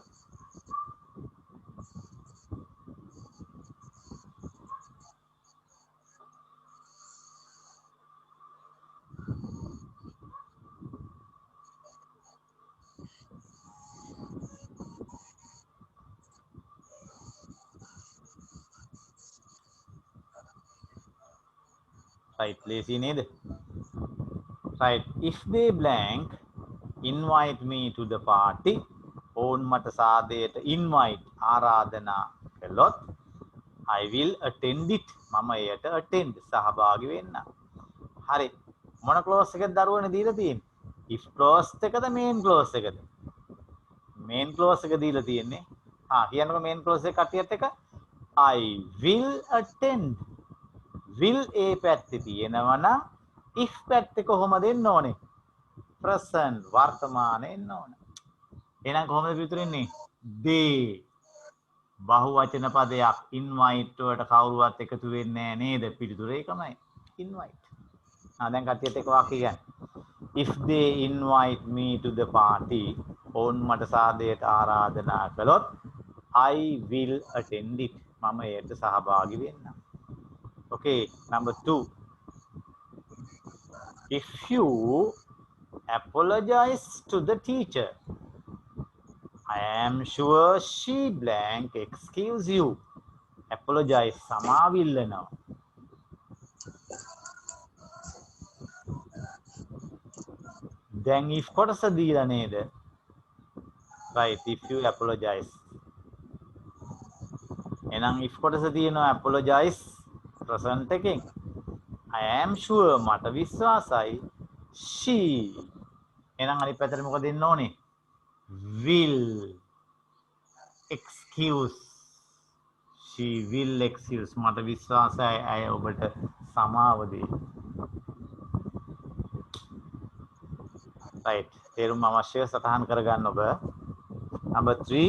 right lazy neda right if they blank invite me to the party own mata saadeyata invite ආරාධනා කළොත් I will attend it මම එයට attend සහභාගී වෙන්න හරි මොන clause එකද දරුවනේ දීලා තියෙන්නේ if clause එකද main clause එකද main clause එක දීලා තියෙන්නේ කියන්නකො main clause එක කටියත් එක I will attend will a පැත්තේ තියෙනවා නම් if පැත්තේ කොහොමද එන්න ඕනේ present වර්තමානයේ එන්න ඕනේ එහෙනම් කොහොමද පිටුර ඉන්නේ they බහුවචන පදයක් invite වලට කවුරුවත් එකතු වෙන්නේ නැහැ නේද පිටුර ඒකමයි invite දැන් කට්ටියත් එක වාක්‍ය කියන්න if they invite me to the party ඕන් මට සාදයට ආරාධනා කළොත් I will attend it මම ඒකට සහභාගී වෙන්නම් okay number 2 if you apologize to the teacher I am sure she blank excuse you apologize සමාවිල්ලනවා දැන් if කොටස දීලා නේද right if you apologize එහෙනම් if කොටස තියෙනවා apologize present එකෙන් I am sure මට විශ්වාසයි she එහෙනම් අනිත් පැත්තට මොකද දෙන්න ඕනේ will excuse she will excuse මට විශ්වාසයි අය ඔබට සමාව දෙයි right තේරුම් අවශ්‍ය සටහන් කරගන්න ඔබ number 3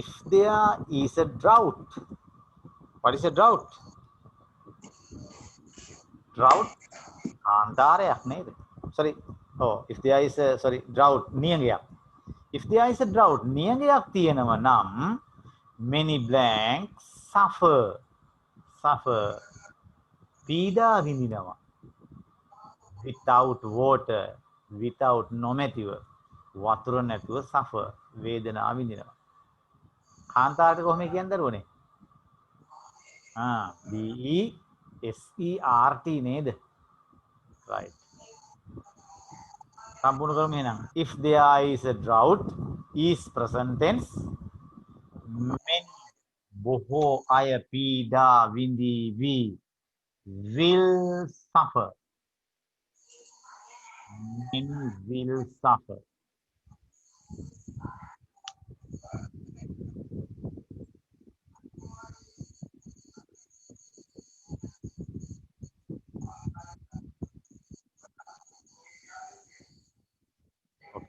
if there is a drought what is a drought drought කාන්තාරයක් නේද sorry if there is a drought නියඟයක් if there is a drought නියඟයක් තියෙනවා නම් many blanks suffer පීඩා විඳිනවා without water without නොමැතිව වතුර නැතුව suffer වේදනාව විඳිනවා කාන්තාරට කොහොම කියන්නේ දරුවනේ DESERT ned right සම්පූර්ණ කරමු එහෙනම් if there is a drought is present tense many බොහෝ අය පීඩා විඳිවි will suffer many will suffer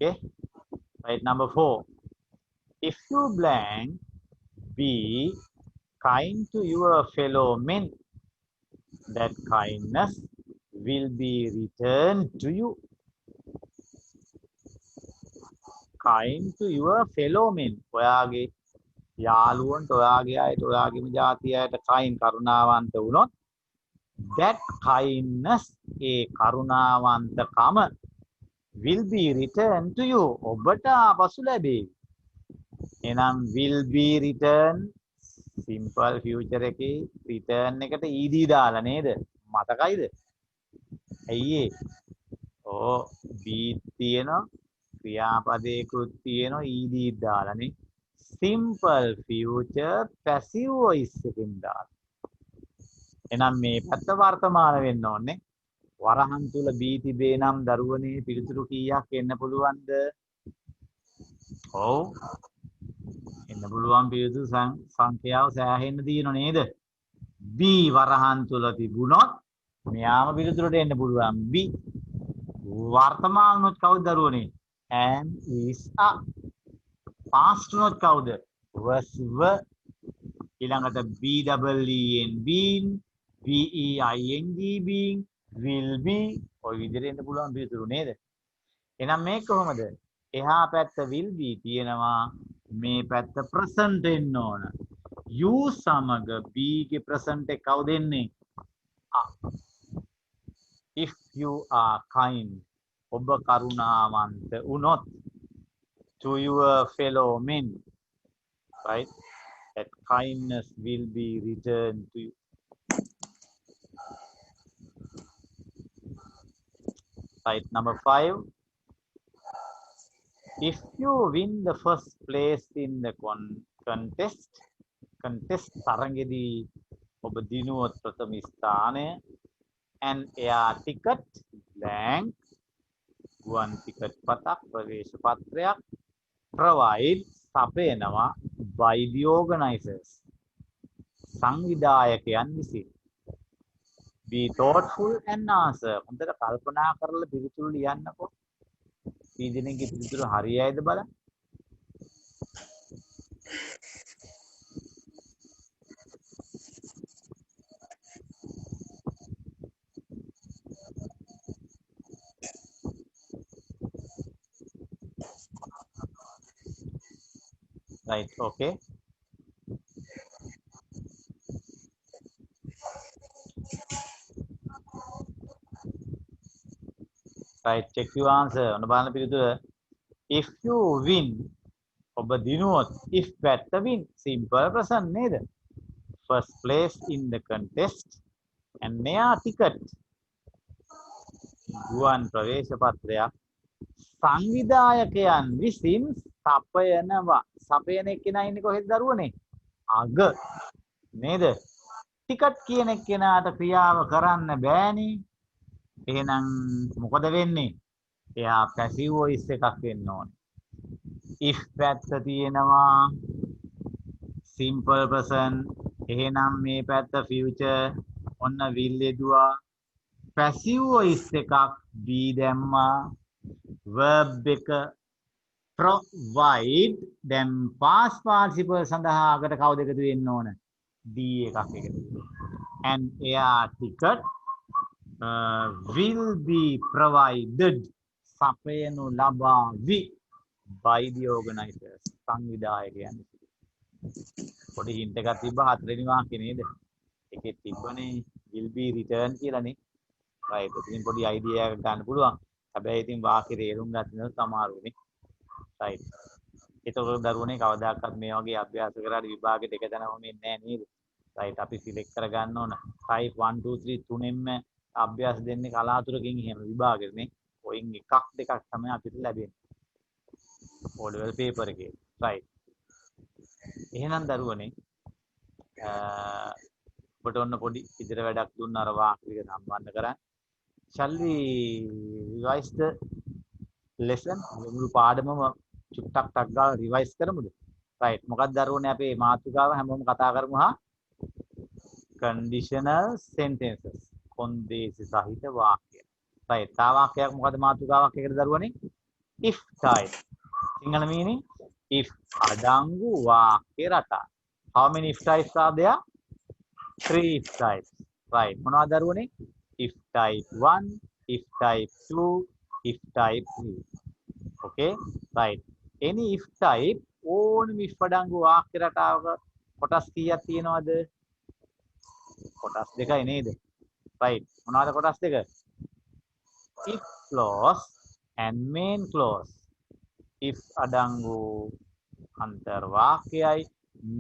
okay right number 4 if you blank be kind to your fellow men that kindness will be returned to you kind to your fellow men ඔයාගේ යාළුවන්ට ඔයාගේ අයට ඔයාගේම ජාතිය අයට kind කරුණාවන්ත වුණොත් that kindness A කරුණාවන්තකම will be returned to you ඔබට ආපසු ලැබේවි එහෙනම් will be returned simple future එකේ return එකට ed දාලා නේද මතකයිද ඇයි be තියෙනවා ක්‍රියාපදයකුත් තියෙනවා ed දාලානේ simple future passive voice එකෙන් දාලා එහෙනම් මේ පැත්ත වර්තමාන වෙන්න ඕනේ වරහන් තුල බී තිබේ නම් දරුවනේ පිළිතුරු කීයක් එන්න පුළුවන්ද ඔව් එන්න පුළුවන් පිළිතුරු සංඛ්‍යාව සෑහෙන්න තියෙනව නේද? B වරහන් තුල තිබුණොත් මෙයාම පිළිතුරට එන්න පුළුවන් B. වර්තමානොත් කවුද දරුවනේ? am is are. past නොත් කවුද? was were. ඊළඟට BEEN been, BEING being, will be. ඔය විදිහට එන්න පුළුවන් පිළිතුරු නේද? එහෙනම් මේක කොහොමද? එහා පැත්ත will be තියෙනවා, මේ පැත්ත present එන්න ඕන. you සමග B ගේ present එක කවුද එන්නේ? if you are kind, ඔබ කරුණාවන්ත වුණොත්, to your fellow men, right? That kindness will be returned to you. Right, number 5. If you win the first place in the contest තරඟෙදී ඔබ දිනුවොත් ප්‍රථම ස්ථානය, an air ticket, blank, ගුවන් ticket පතක්, ප්‍රවේශ පත්‍රයක්, provide, සපයනවා, by the organizers, සංවිධායකයන් විසින්. Be thoughtful and answer. හොඳට කල්පනා කරලා පිළිතුරු ලියන්නකෝ. මේ දිනේගේ පිළිතුරු හරියයිද බලන්න. Right, okay. Right, check your answer. ඔන්න බලන්න පිළිතුර. If you win, ඔබ දිනුවොත්, if පැත්ත win, simple present නේද? First place in the contest, and air ticket, ගුවන් ප්‍රවේශ පත්‍රයක්, සංවිධායකයන් විසින් සපයනවා. සපයන එක්කෙනා ඉන්නේ කොහෙද දරුවනේ? අග නේද? ටිකට් කියන එක්කෙනාට ක්‍රියාව කරන්න බෑනේ. එහෙනම් මොකද වෙන්නේ? එයා පැසිව් වොයිස් එකක් වෙන්න ඕනේ. if පැත්ත තියෙනවා, simple present, එහෙනම් මේ පැත්ත future, ඔන්න will යෙදුවා. පැසිව් වොයිස් එකක් be දැම්මා. verb එක provide, දැන් past participle සඳහා අකට කවුද එකතු වෙන්න ඕන? D එකක් එකතු වෙනවා. and air ticket will be provided, සපයනු ලබාවි, by the organizers, සංවිධායකයන්. පොඩි හින්ට් එකක් තිබ්බා හතරවෙනි වාක්‍යේ නේද? එකේ තිබ්බනේ will be returned කියලානේ. right, ඉතින් පොඩි අයිඩියා එකක් ගන්න පුළුවන්. හැබැයි ඉතින් වාක්‍යේ තේරුම් ගන්න සමහරුනේ. right. ඒතකොට දරුවනේ කවදාකවත් මේ වගේ අභ්‍යාස කරලා විභාගෙට එක තැනම එන්නේ නැහැ නේද? right, අපි සිලෙක්ට් කරගන්න ඕන. type 1 2 3 තුනෙන්ම අභ්‍යාස දෙන්නේ කලාතුරකින් එහෙම විභාගෙට නේ. ඔයින් එකක් දෙකක් තමයි අපිට ලැබෙන්නේ. O level paper එකේ. right. එහෙනම් දරුවනේ ඔබට ඔන්න පොඩි ඉදිර වැඩක් දුන්න අර වාක්‍යික සම්බන්ධ කරන්. shall we revise the lesson? මුළු පාඩමම චුට්ටක් ටක් ගාලා රිවයිස් කරමුද? right. මොකක්ද දරුවනේ අපේ මාතෘකාව හැමෝම කතා කරමු හා. conditional sentences. කොන්දේසි සහිත වාක්‍ය. right. තා වාක්‍යයක් මොකද මාතෘකාවක් එකද දරුවනේ? if type. Sinhala meaning if අඩංගු වාක්‍ය රටා. How many if types are there? 3 if types. right. මොනවද දරුවනේ? if type 1, if type 2, if type 3. okay. right. any if type ඕනම if අඩංගු වාක්‍ය රටාවක කොටස් කීයක් තියෙනවද? කොටස් දෙකයි නේද? right. මොනවද කොටස් දෙක? if clause and main clause. if අඩංගු අන්තර් වාක්‍යයයි,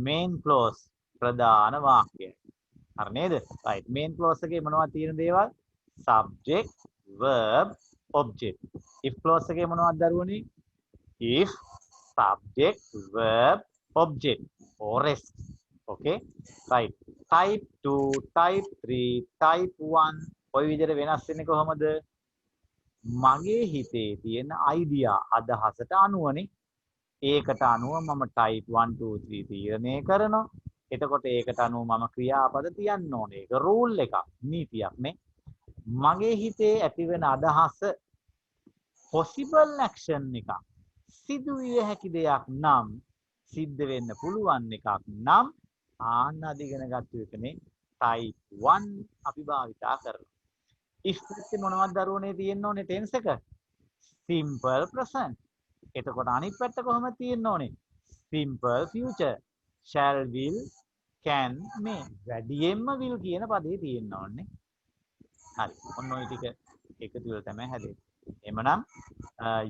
main clause ප්‍රධාන වාක්‍යයයි. හරි නේද? right. main clause එකේ මොනවද තියෙන දේවල්? subject, verb, object. if clause එකේ මොනවද දරුවනේ? if, subject, verb, object or rest. okay. right. type 2, type 3, type 1 ඔය විදිහට වෙනස් වෙන්නේ කොහොමද? මගේ හිතේ තියෙන අයිඩියා අදහසට අනුවනේ. ඒකට අනුව මම type 1 2 3 තීරණය කරනවා. එතකොට ඒකට අනුව මම ක්‍රියාපද තියන්න ඕනේ. ඒක රූල් එකක්, නීතියක් නේ. මගේ හිතේ ඇතිවෙන අදහස possible action එකක්. සිදුවිය හැකි දෙයක් නම් සිද්ධ වෙන්න පුළුවන් එකක් නම් ආන්න අධිගෙන ගත්ත එකනේ type 1 අපි භාවිතා කරනවා. if එකේ මොනවද දරුවනේ තියෙන්න ඕනේ tense එක? simple present. එතකොට අනිත් පැත්ත කොහොමද තියෙන්න ඕනේ? simple future. shall, will, can, may. වැඩියෙන්ම will කියන පදේ තියෙන්න ඕනේ. හරි. ඔන්න ඔය ටික එකතු වෙලා තමයි හැදෙන්නේ. එhmenan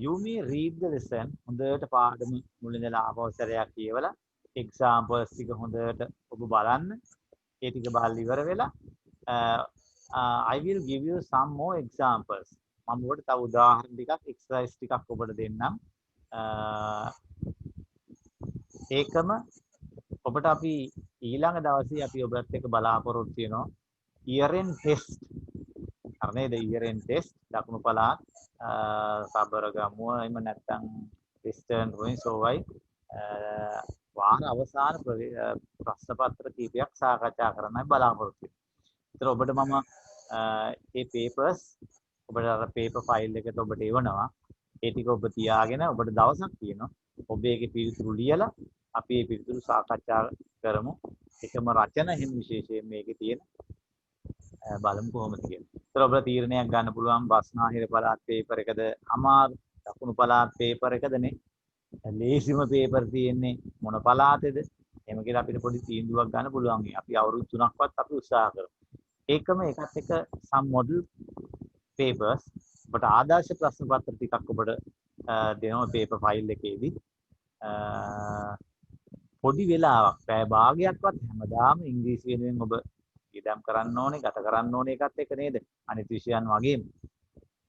you may read the lesson. හොඳට පාඩම මුලින් ඉඳලා ආපස්සරයක් කියවලා examples ටික හොඳට ඔබ බලන්න. ඒ ටික බලලා ඉවර වෙලා I will give you some more examples. මම ඔබට තව උදාහරණ ටිකක් exercise ටිකක් ඔබට දෙන්නම්. ඒකම ඔබට අපි ඊළඟ දවසේ අපි ඔබත් එක්ක බලාපොරොත්තු වෙනවා year end test. හරි නේද? year end test දකුණු පළාත් සබරගමුව එහෙම නැත්නම් western province ඕවයි වාර අවසාන ප්‍රශ්න පත්‍ර කීපයක් සාකච්ඡා කරන්නයි බලාපොරොත්තු වෙන්නේ. ඒතර ඔබට මම මේ papers ඔබට අර paper file එකට ඔබට එවනවා. ඒ ටික ඔබ තියාගෙන ඔබට දවසක් තියෙනවා. ඔබ ඒකේ පිළිතුරු ලියලා අපි මේ පිළිතුරු සාකච්ඡා කරමු. එකම රචන හිමි විශේෂයෙන් මේකේ තියෙන බලමු කොහොමද කියලා. ඒතර ඔබට තීරණයක් ගන්න පුළුවන් බස්නාහිර පළාත් paper එකද අමාරු දකුණු පළාත් paper එකදනේ. ලේසිම paper තියෙන්නේ මොන පළාතේද? එහෙම කියලා අපිට පොඩි තීන්දුවක් ගන්න පුළුවන්. අපි අවුරුදු 3ක්වත් අපි උත්සාහ කරමු. ඒකම එකත් එක some model papers ඔබට ආදර්ශ ප්‍රශ්න පත්‍ර ටිකක් ඔබට දෙනවා paper file එකේදී. පොඩි වෙලාවක් පැය භාගයක්වත් හැමදාම ඉංග්‍රීසි වෙනුවෙන් ඔබ ඉදම් කරන්න ඕනේ, ගත කරන්න ඕනේ එකත් එක නේද? අනිත් විෂයන් වගේම.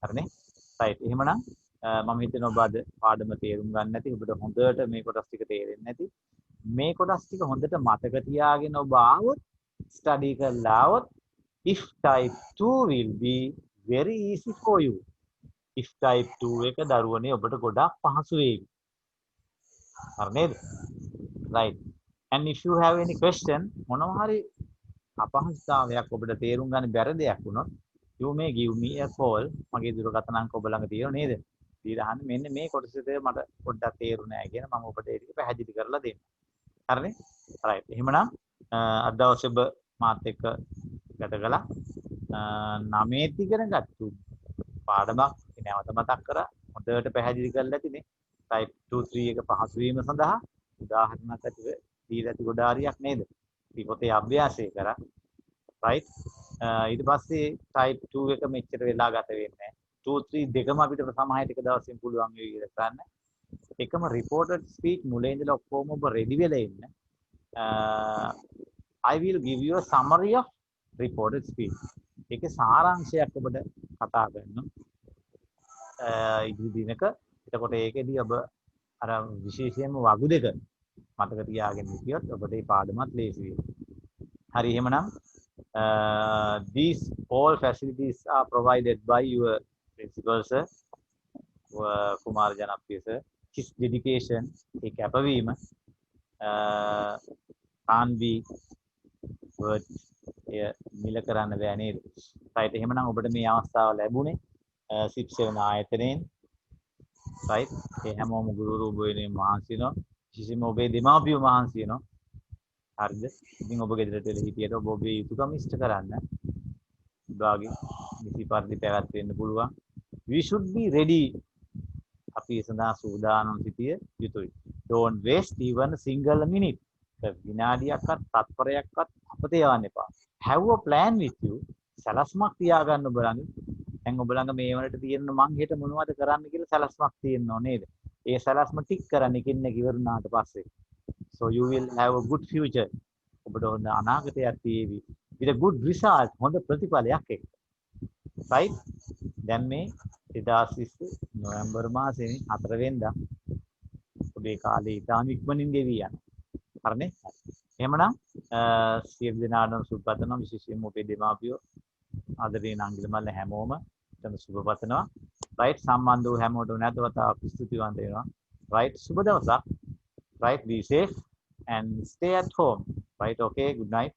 හරිනේ? right. එහෙමනම් මම හිතනවා ඔබ අද පාඩම තේරුම් ගන්න නැති ඔබට හොඳට මේ කොටස් ටික තේරෙන්නේ නැති. මේ කොටස් ටික හොඳට මතක තියාගෙන ඔබ ආවොත් study කරලා ආවොත් if type 2 will be very easy for you. if type 2 එක දරුවනේ ඔබට ගොඩක් පහසු වෙයි. හරි නේද? right. and if you have any question මොනවා හරි අපහසුතාවයක් ඔබට තේරුම් ගන්න බැරි දෙයක් වුණොත් you may give me a call. මගේ දුරකථන අංක ඔබ ළඟ තියෙනව නේද? ඊළඟ අහන්න මෙන්න මේ කොටසේදී මට පොඩ්ඩක් තේරුණේ නැහැ කියන මම ඔබට ඒක පැහැදිලි කරලා දෙන්නම්. හරිනේ? right. එහෙමනම් අද දවසේ ඔබ මාත් එක්ක ගත කළා. 9 ඉගෙන ගත්තු පාඩමක් නැවත මතක් කරා. හොඳට පැහැදිලි කරලා ඇතිනේ. type 2 3 එක පහසු වීම සඳහා උදාහරණයක් ඇතිව දීලා ඇති ගොඩාරියක් නේද? අපි පොතේ අභ්‍යාසය කරා. right. ඊට පස්සේ type 2 එක මෙච්චර වෙලා ගත වෙන්නේ නැහැ. 2 3 දෙකම අපිට සමාහයට එක දවසින් පුළුවන් වෙයි කියලා ගන්න. එකම reported speech මුලින් ඉඳලා ඔක්කොම ඔබ ready වෙලා ඉන්න. I will give you a summary of reported speech. ඒකේ සාරාංශයක් ඔබට කතා කරනවා. ඉදිරි දිනක. එතකොට ඒකෙදී ඔබ අර විශේෂයෙන්ම වගු දෙක මතක තියාගෙන ඉතියොත් ඔබට මේ පාඩමත් ලේසි වෙයි. හරි එහෙමනම් these all facilities are provided by your principal sir Kumar Janapriya sir. His dedication ඒ කැපවීම can't be word මිල කරන්න බෑ නේද? right. එහෙමනම් ඔබට මේ අවස්ථාව ලැබුණේ සිප්සෙවන ආයතනයෙන්. right. ඒ හැමෝම ගුරු වෙනුවෙන් මහන්සි වෙනවා. විශේෂයෙන්ම ඔබේ දෙමාපියෝ මහන්සි වෙනවා. හරිද? ඉතින් ඔබ ගෙදරට වෙලා හිටියට ඔබ ඔබේ යුතුයකම ඉෂ්ට කරන්න. විභාගේ නිසි පරිදි පැවැත්වෙන්න පුළුවන්. We should be ready. අපි සඳහා සූදානම් සිටිය යුතුයි. Don't waste even a single minute. විනාඩියක්වත් තත්පරයක්වත් අපතේ යවන්න එපා. Have a plan with you. සලස්මක් තියාගන්න ඔබ ළඟ. දැන් ඔබ ළඟ මේ වලට තියෙන මං හෙට මොනවද කරන්න කියලා සලස්මක් තියෙනව නේද? ඒ සලස්ම ටික් කරන්න කින්න ඉවරනාට පස්සේ. So you will have a good future. ඔබට හොඳ අනාගතයක් තියෙවි. with a good result. හොඳ ප්‍රතිඵලයක් එක්ක. right. දැන් මේ 2020 නොවැම්බර් මාසයේ 4 වෙනිදා ඔබේ කාලේ ඉතාම ඉක්මනින් ගෙවී යනවා. හරිනේ? එහෙමනම් සියලු දෙනාටම සුබ පතනවා. විශේෂයෙන්ම ඔබේ දෙමාපියෝ ආදරේ නංගිල මල්ල හැමෝම එතන සුබ පතනවා. right. සම්බන්ධ වූ හැමෝටම නැවත වතාවක් ස්තුතිවන්ත වෙනවා. right? සුබ දවසක්. Right? Be safe and stay at home. Right? Okay. Good night.